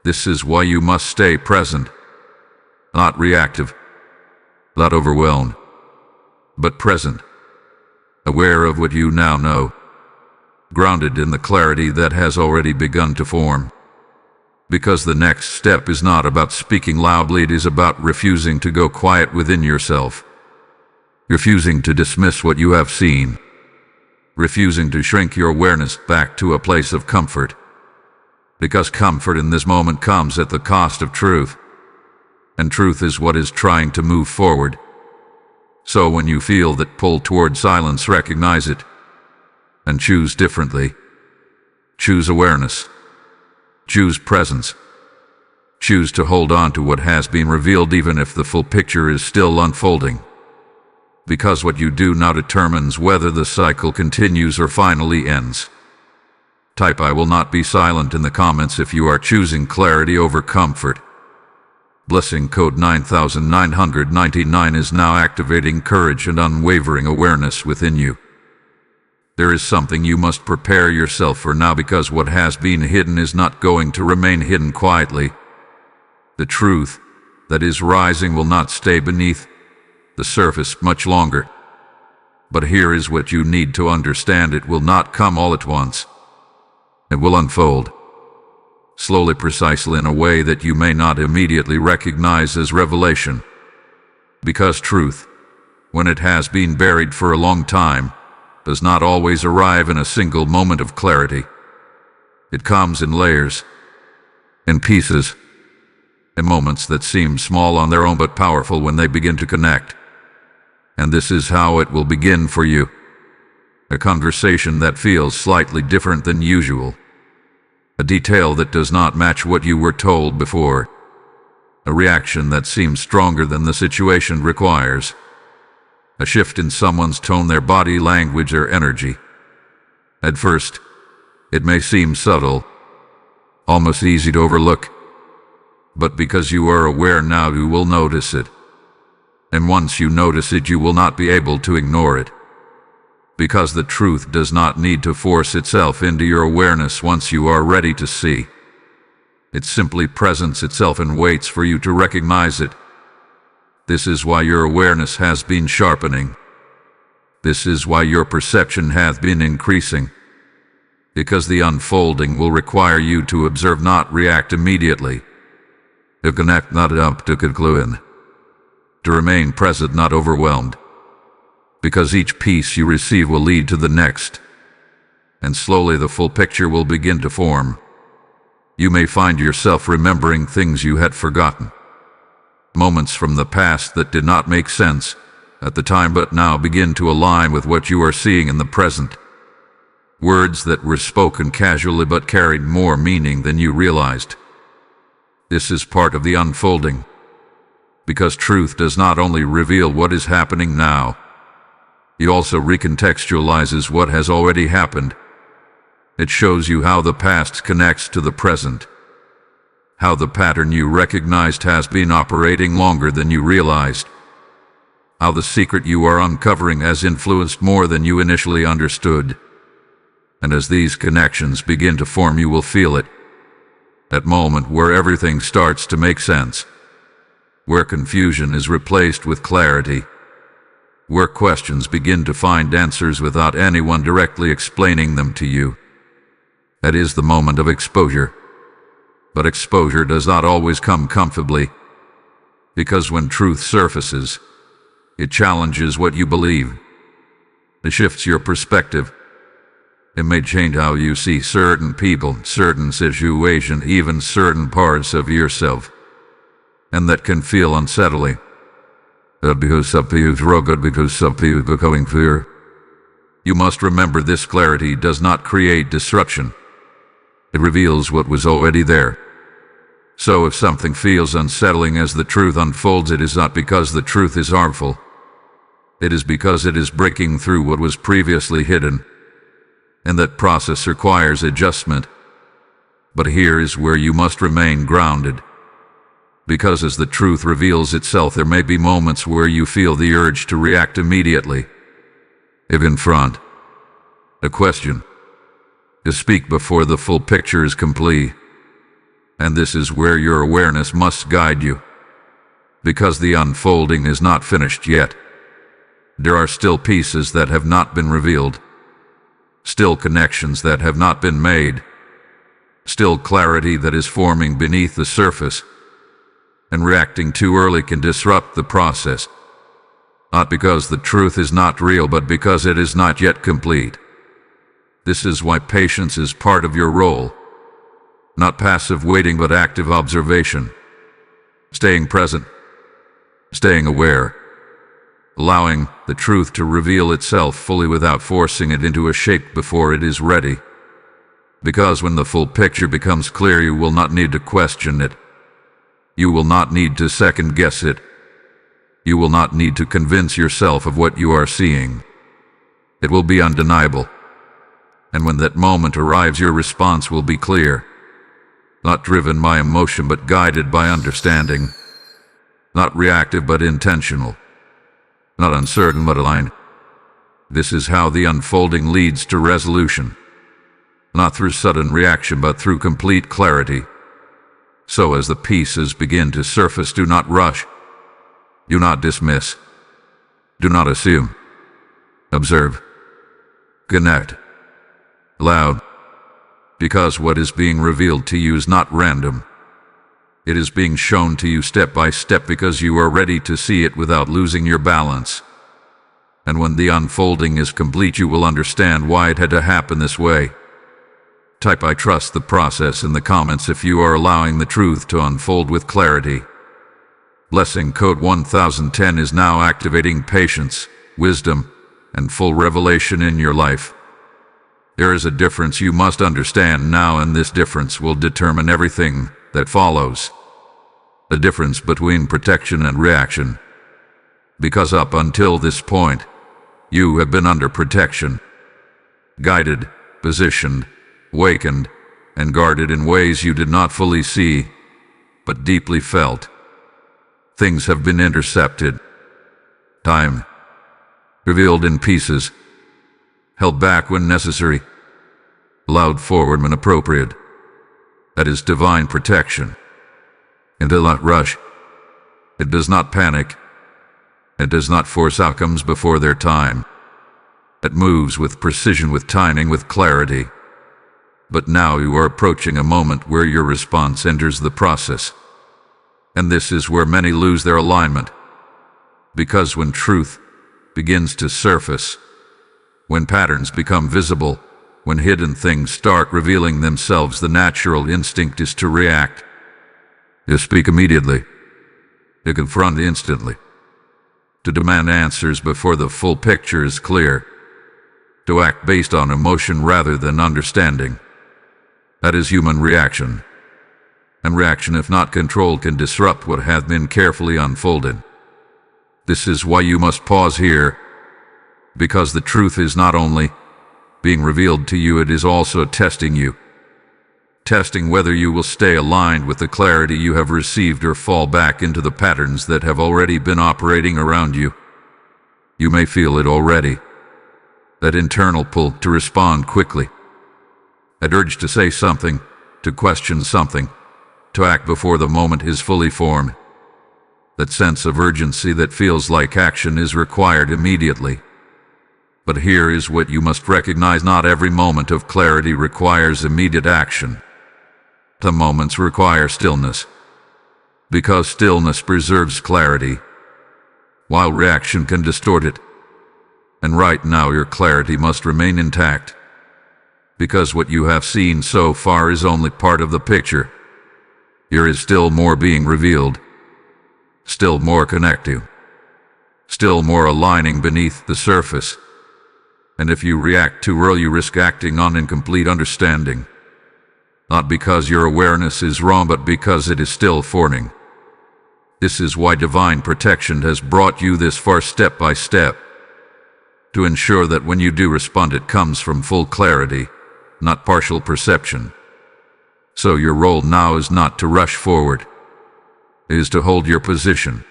Speaker 1: This is why you must stay present. Not reactive. Not overwhelmed. But present. Aware of what you now know. Grounded in the clarity that has already begun to form. Because the next step is not about speaking loudly, it is about refusing to go quiet within yourself. Refusing to dismiss what you have seen. Refusing to shrink your awareness back to a place of comfort. Because comfort in this moment comes at the cost of truth. And truth is what is trying to move forward. So when you feel that pull toward silence, recognize it and choose differently. Choose awareness. Choose presence. Choose to hold on to what has been revealed even if the full picture is still unfolding. Because what you do now determines whether the cycle continues or finally ends. Type "I will not be silent" in the comments if you are choosing clarity over comfort. Blessing code 9999 is now activating courage and unwavering awareness within you. There is something you must prepare yourself for now, because what has been hidden is not going to remain hidden quietly. The truth that is rising will not stay beneath the surface much longer. But here is what you need to understand: it will not come all at once. It will unfold slowly, precisely in a way that you may not immediately recognize as revelation. Because truth, when it has been buried for a long time, does not always arrive in a single moment of clarity. It comes in layers, in pieces, in moments that seem small on their own but powerful when they begin to connect. And this is how it will begin for you. A conversation that feels slightly different than usual. A detail that does not match what you were told before. A reaction that seems stronger than the situation requires. A shift in someone's tone, their body language, or energy. At first, it may seem subtle, almost easy to overlook. But because you are aware now, you will notice it. And once you notice it, you will not be able to ignore it. Because the truth does not need to force itself into your awareness once you are ready to see. It simply presents itself and waits for you to recognize it. This is why your awareness has been sharpening. This is why your perception hath been increasing. Because the unfolding will require you to observe, not react immediately. To connect, not up to conclude. To remain present, not overwhelmed. Because each piece you receive will lead to the next, and slowly the full picture will begin to form. You may find yourself remembering things you had forgotten. Moments from the past that did not make sense at the time but now begin to align with what you are seeing in the present. Words that were spoken casually but carried more meaning than you realized. This is part of the unfolding. Because truth does not only reveal what is happening now, it also recontextualizes what has already happened. It shows you how the past connects to the present. How the pattern you recognized has been operating longer than you realized. How the secret you are uncovering has influenced more than you initially understood. And as these connections begin to form, you will feel it. That moment where everything starts to make sense. Where confusion is replaced with clarity. Where questions begin to find answers without anyone directly explaining them to you. That is the moment of exposure. But exposure does not always come comfortably. Because when truth surfaces, it challenges what you believe. It shifts your perspective. It may change how you see certain people, certain situations, even certain parts of yourself. And that can feel unsettling. Because some people are good, because some people are becoming fear. You must remember this: clarity does not create disruption. It reveals what was already there. So if something feels unsettling as the truth unfolds, it is not because the truth is harmful. It is because it is breaking through what was previously hidden. And that process requires adjustment. But here is where you must remain grounded. Because as the truth reveals itself, there may be moments where you feel the urge to react immediately. If in front, a question, to speak before the full picture is complete. And this is where your awareness must guide you. Because the unfolding is not finished yet. There are still pieces that have not been revealed. Still connections that have not been made. Still clarity that is forming beneath the surface. And reacting too early can disrupt the process. Not because the truth is not real, but because it is not yet complete. This is why patience is part of your role. Not passive waiting, but active observation. Staying present. Staying aware. allowing the truth to reveal itself fully without forcing it into a shape before it is ready. Because when the full picture becomes clear, you will not need to question it. You will not need to second-guess it. You will not need to convince yourself of what you are seeing. It will be undeniable. And when that moment arrives, your response will be clear. Not driven by emotion, but guided by understanding. Not reactive, but intentional. Not uncertain, but aligned. This is how the unfolding leads to resolution. Not through sudden reaction, but through complete clarity. So as the pieces begin to surface, do not rush. Do not dismiss. Do not assume. Observe. Connect. Loud. Because what is being revealed to you is not random. It is being shown to you step by step because you are ready to see it without losing your balance. And when the unfolding is complete, you will understand why it had to happen this way. Type "I trust the process" in the comments if you are allowing the truth to unfold with clarity. Blessing code 1010 is now activating patience, wisdom, and full revelation in your life. There is a difference you must understand now, and this difference will determine everything that follows. The difference between protection and reaction. Because up until this point, you have been under protection, guided, positioned, awakened, and guarded in ways you did not fully see, but deeply felt. Things have been intercepted. Time revealed in pieces, held back when necessary, allowed forward when appropriate. That is divine protection. It does not rush. It does not panic. It does not force outcomes before their time. It moves with precision, with timing, with clarity. But now you are approaching a moment where your response enters the process. And this is where many lose their alignment. Because when truth begins to surface, when patterns become visible, when hidden things start revealing themselves, the natural instinct is to react. To speak immediately. To confront instantly. To demand answers before the full picture is clear. To act based on emotion rather than understanding. That is human reaction. And reaction, if not controlled, can disrupt what has been carefully unfolded. This is why you must pause here, because the truth is not only being revealed to you, it is also testing you. Testing whether you will stay aligned with the clarity you have received or fall back into the patterns that have already been operating around you. You may feel it already. That internal pull to respond quickly. That urge to say something, to question something, to act before the moment is fully formed. That sense of urgency that feels like action is required immediately. But here is what you must recognize: not every moment of clarity requires immediate action. Some moments require stillness, because stillness preserves clarity, while reaction can distort it. And right now your clarity must remain intact, because what you have seen so far is only part of the picture. There is still more being revealed, still more connecting, still more aligning beneath the surface. And if you react too early, you risk acting on incomplete understanding. Not because your awareness is wrong, but because it is still forming. This is why divine protection has brought you this far step by step. To ensure that when you do respond, it comes from full clarity, not partial perception. So your role now is not to rush forward. It is to hold your position,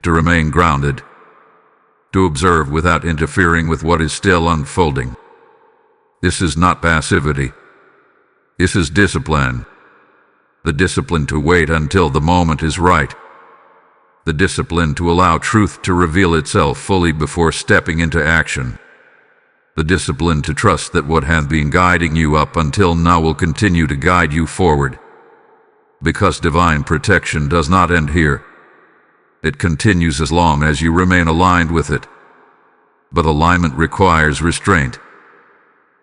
Speaker 1: to remain grounded, to observe without interfering with what is still unfolding. This is not passivity. This is discipline. The discipline to wait until the moment is right. The discipline to allow truth to reveal itself fully before stepping into action. The discipline to trust that what has been guiding you up until now will continue to guide you forward. Because divine protection does not end here. It continues as long as you remain aligned with it. But alignment requires restraint.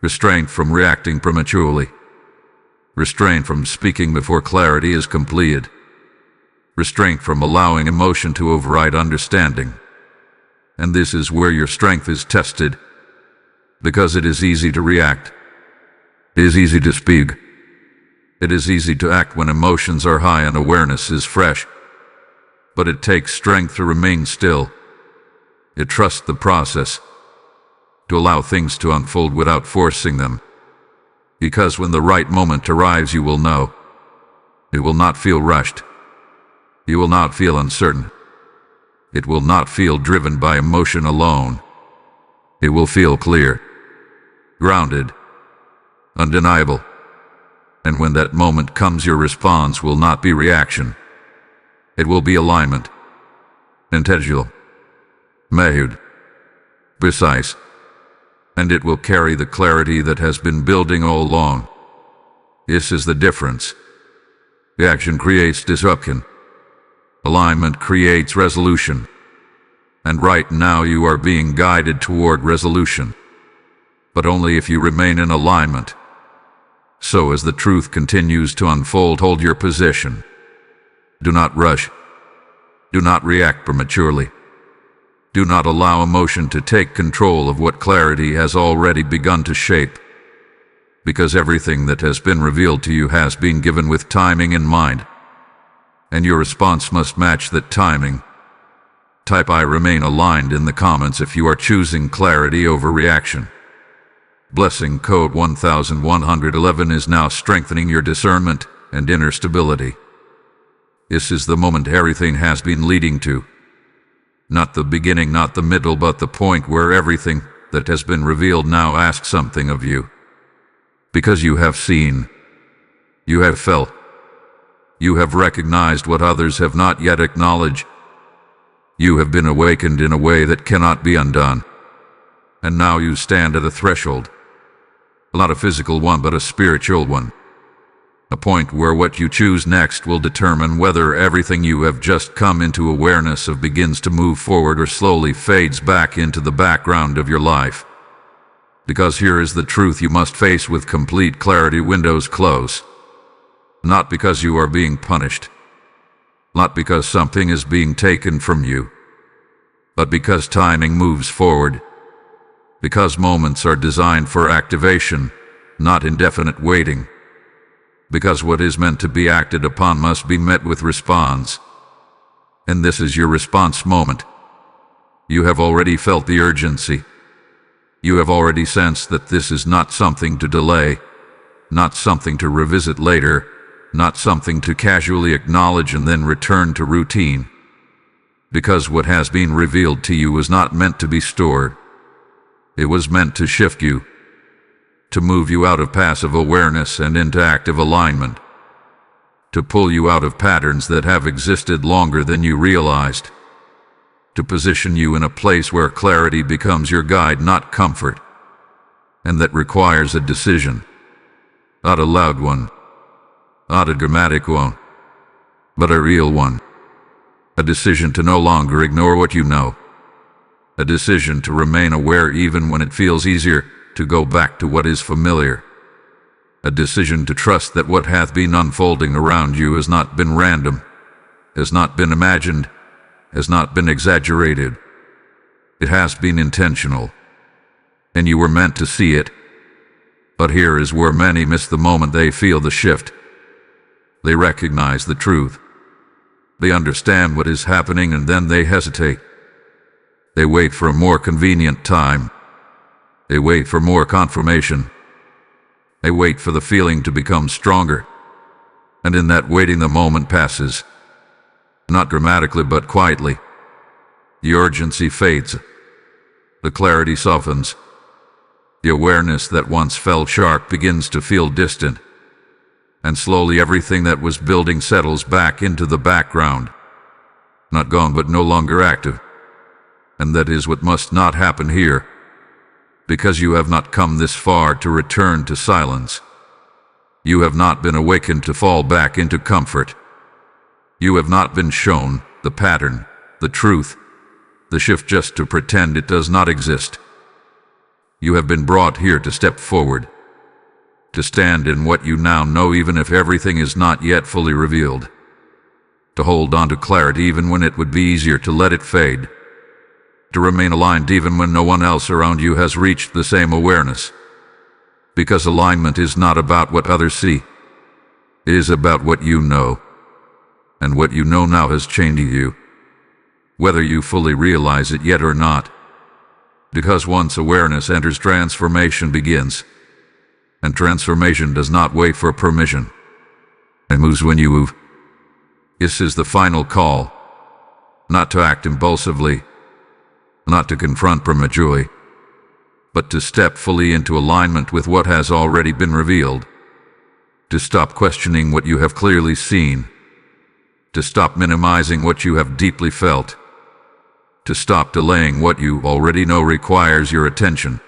Speaker 1: Restraint from reacting prematurely. Restraint from speaking before clarity is completed. Restraint from allowing emotion to override understanding. And this is where your strength is tested, because it is easy to react. It is easy to speak. It is easy to act when emotions are high and awareness is fresh. But it takes strength to remain still. It trusts the process, to allow things to unfold without forcing them. Because when the right moment arrives, you will know. It will not feel rushed. You will not feel uncertain. It will not feel driven by emotion alone. It will feel clear, grounded, undeniable. And when that moment comes, your response will not be reaction. It will be alignment, intentional, measured, precise, and it will carry the clarity that has been building all along. This is the difference. Reaction creates disruption. Alignment creates resolution. And right now you are being guided toward resolution. But only if you remain in alignment. So as the truth continues to unfold, hold your position. Do not rush. Do not react prematurely. Do not allow emotion to take control of what clarity has already begun to shape. Because everything that has been revealed to you has been given with timing in mind. And your response must match that timing. Type I remain aligned in the comments if you are choosing clarity over reaction. Blessing code 1111 is now strengthening your discernment and inner stability. This is the moment everything has been leading to. Not the beginning, not the middle, but the point where everything that has been revealed now asks something of you. Because you have seen, you have felt, you have recognized what others have not yet acknowledged. You have been awakened in a way that cannot be undone. And now you stand at a threshold. Not a physical one, but a spiritual one. A point where what you choose next will determine whether everything you have just come into awareness of begins to move forward or slowly fades back into the background of your life. Because here is the truth you must face with complete clarity. Windows close. Not because you are being punished. Not because something is being taken from you. But because timing moves forward. Because moments are designed for activation, not indefinite waiting. Because what is meant to be acted upon must be met with response. And this is your response moment. You have already felt the urgency. You have already sensed that this is not something to delay, not something to revisit later, not something to casually acknowledge and then return to routine. Because what has been revealed to you was not meant to be stored. It was meant to shift you, to move you out of passive awareness and into active alignment, to pull you out of patterns that have existed longer than you realized, to position you in a place where clarity becomes your guide, not comfort, and that requires a decision, not a loud one, not a dramatic one, but a real one, a decision to no longer ignore what you know, a decision to remain aware even when it feels easier to go back to what is familiar. A decision to trust that what hath been unfolding around you has not been random, has not been imagined, has not been exaggerated. It has been intentional, and you were meant to see it. But here is where many miss the moment they feel the shift. They recognize the truth. They understand what is happening, and then they hesitate. They wait for a more convenient time. They wait for more confirmation. They wait for the feeling to become stronger. And in that waiting, the moment passes. Not dramatically, but quietly. The urgency fades. The clarity softens. The awareness that once felt sharp begins to feel distant. And slowly everything that was building settles back into the background. Not gone, but no longer active. And that is what must not happen here. Because you have not come this far to return to silence. You have not been awakened to fall back into comfort. You have not been shown the pattern, the truth, the shift just to pretend it does not exist. You have been brought here to step forward, to stand in what you now know even if everything is not yet fully revealed, to hold on to clarity even when it would be easier to let it fade. to remain aligned even when no one else around you has reached the same awareness. Because alignment is not about what others see. It is about what you know. And what you know now has changed you, whether you fully realize it yet or not. Because once awareness enters, transformation begins. And transformation does not wait for permission. It moves when you move. This is the final call. Not to act impulsively, not to confront prematurely, but to step fully into alignment with what has already been revealed. To stop questioning what you have clearly seen. To stop minimizing what you have deeply felt. To stop delaying what you already know requires your attention.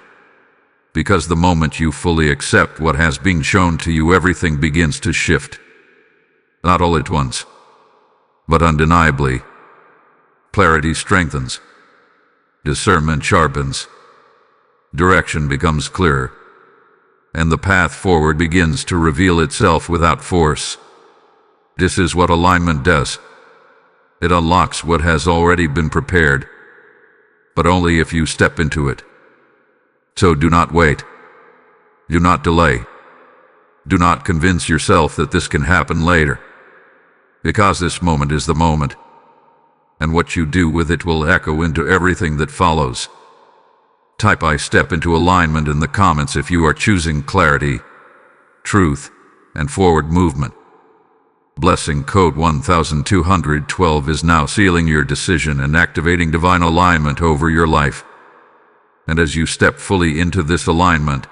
Speaker 1: Because the moment you fully accept what has been shown to you, everything begins to shift. Not all at once, but undeniably. Clarity strengthens. Discernment sharpens. Direction becomes clearer. And the path forward begins to reveal itself without force. This is what alignment does. It unlocks what has already been prepared, but only if you step into it. So do not wait. Do not delay. Do not convince yourself that this can happen later, because this moment is the moment, and what you do with it will echo into everything that follows. Type "I step into alignment" in the comments if you are choosing clarity, truth, and forward movement. Blessing code 1212 is now sealing your decision and activating divine alignment over your life. And as you step fully into this alignment,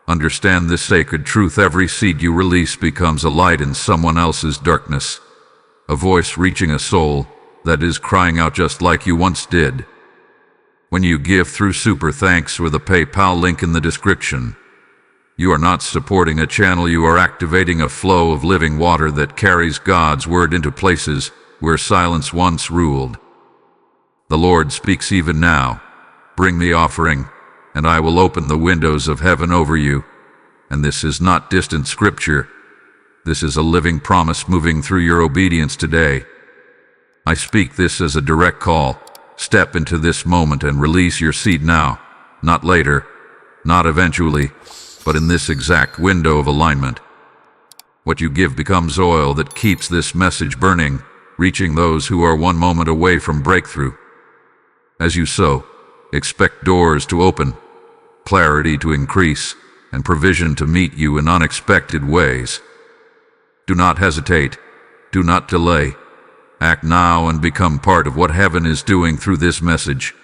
Speaker 1: understand this sacred truth: every seed you release becomes a light in someone else's darkness, a voice reaching a soul that is crying out just like you once did. When you give through Super Thanks or the PayPal link in the description, you are not supporting a channel, you are activating a flow of living water that carries God's word into places where silence once ruled. The Lord speaks even now. Bring the offering, and I will open the windows of heaven over you. And this is not distant scripture. This is a living promise moving through your obedience today. I speak this as a direct call. Step into this moment and release your seed now, not later, not eventually, but in this exact window of alignment. What you give becomes oil that keeps this message burning, reaching those who are one moment away from breakthrough. As you sow, expect doors to open, clarity to increase, and provision to meet you in unexpected ways. Do not hesitate. Do not delay. Act now and become part of what heaven is doing through this message.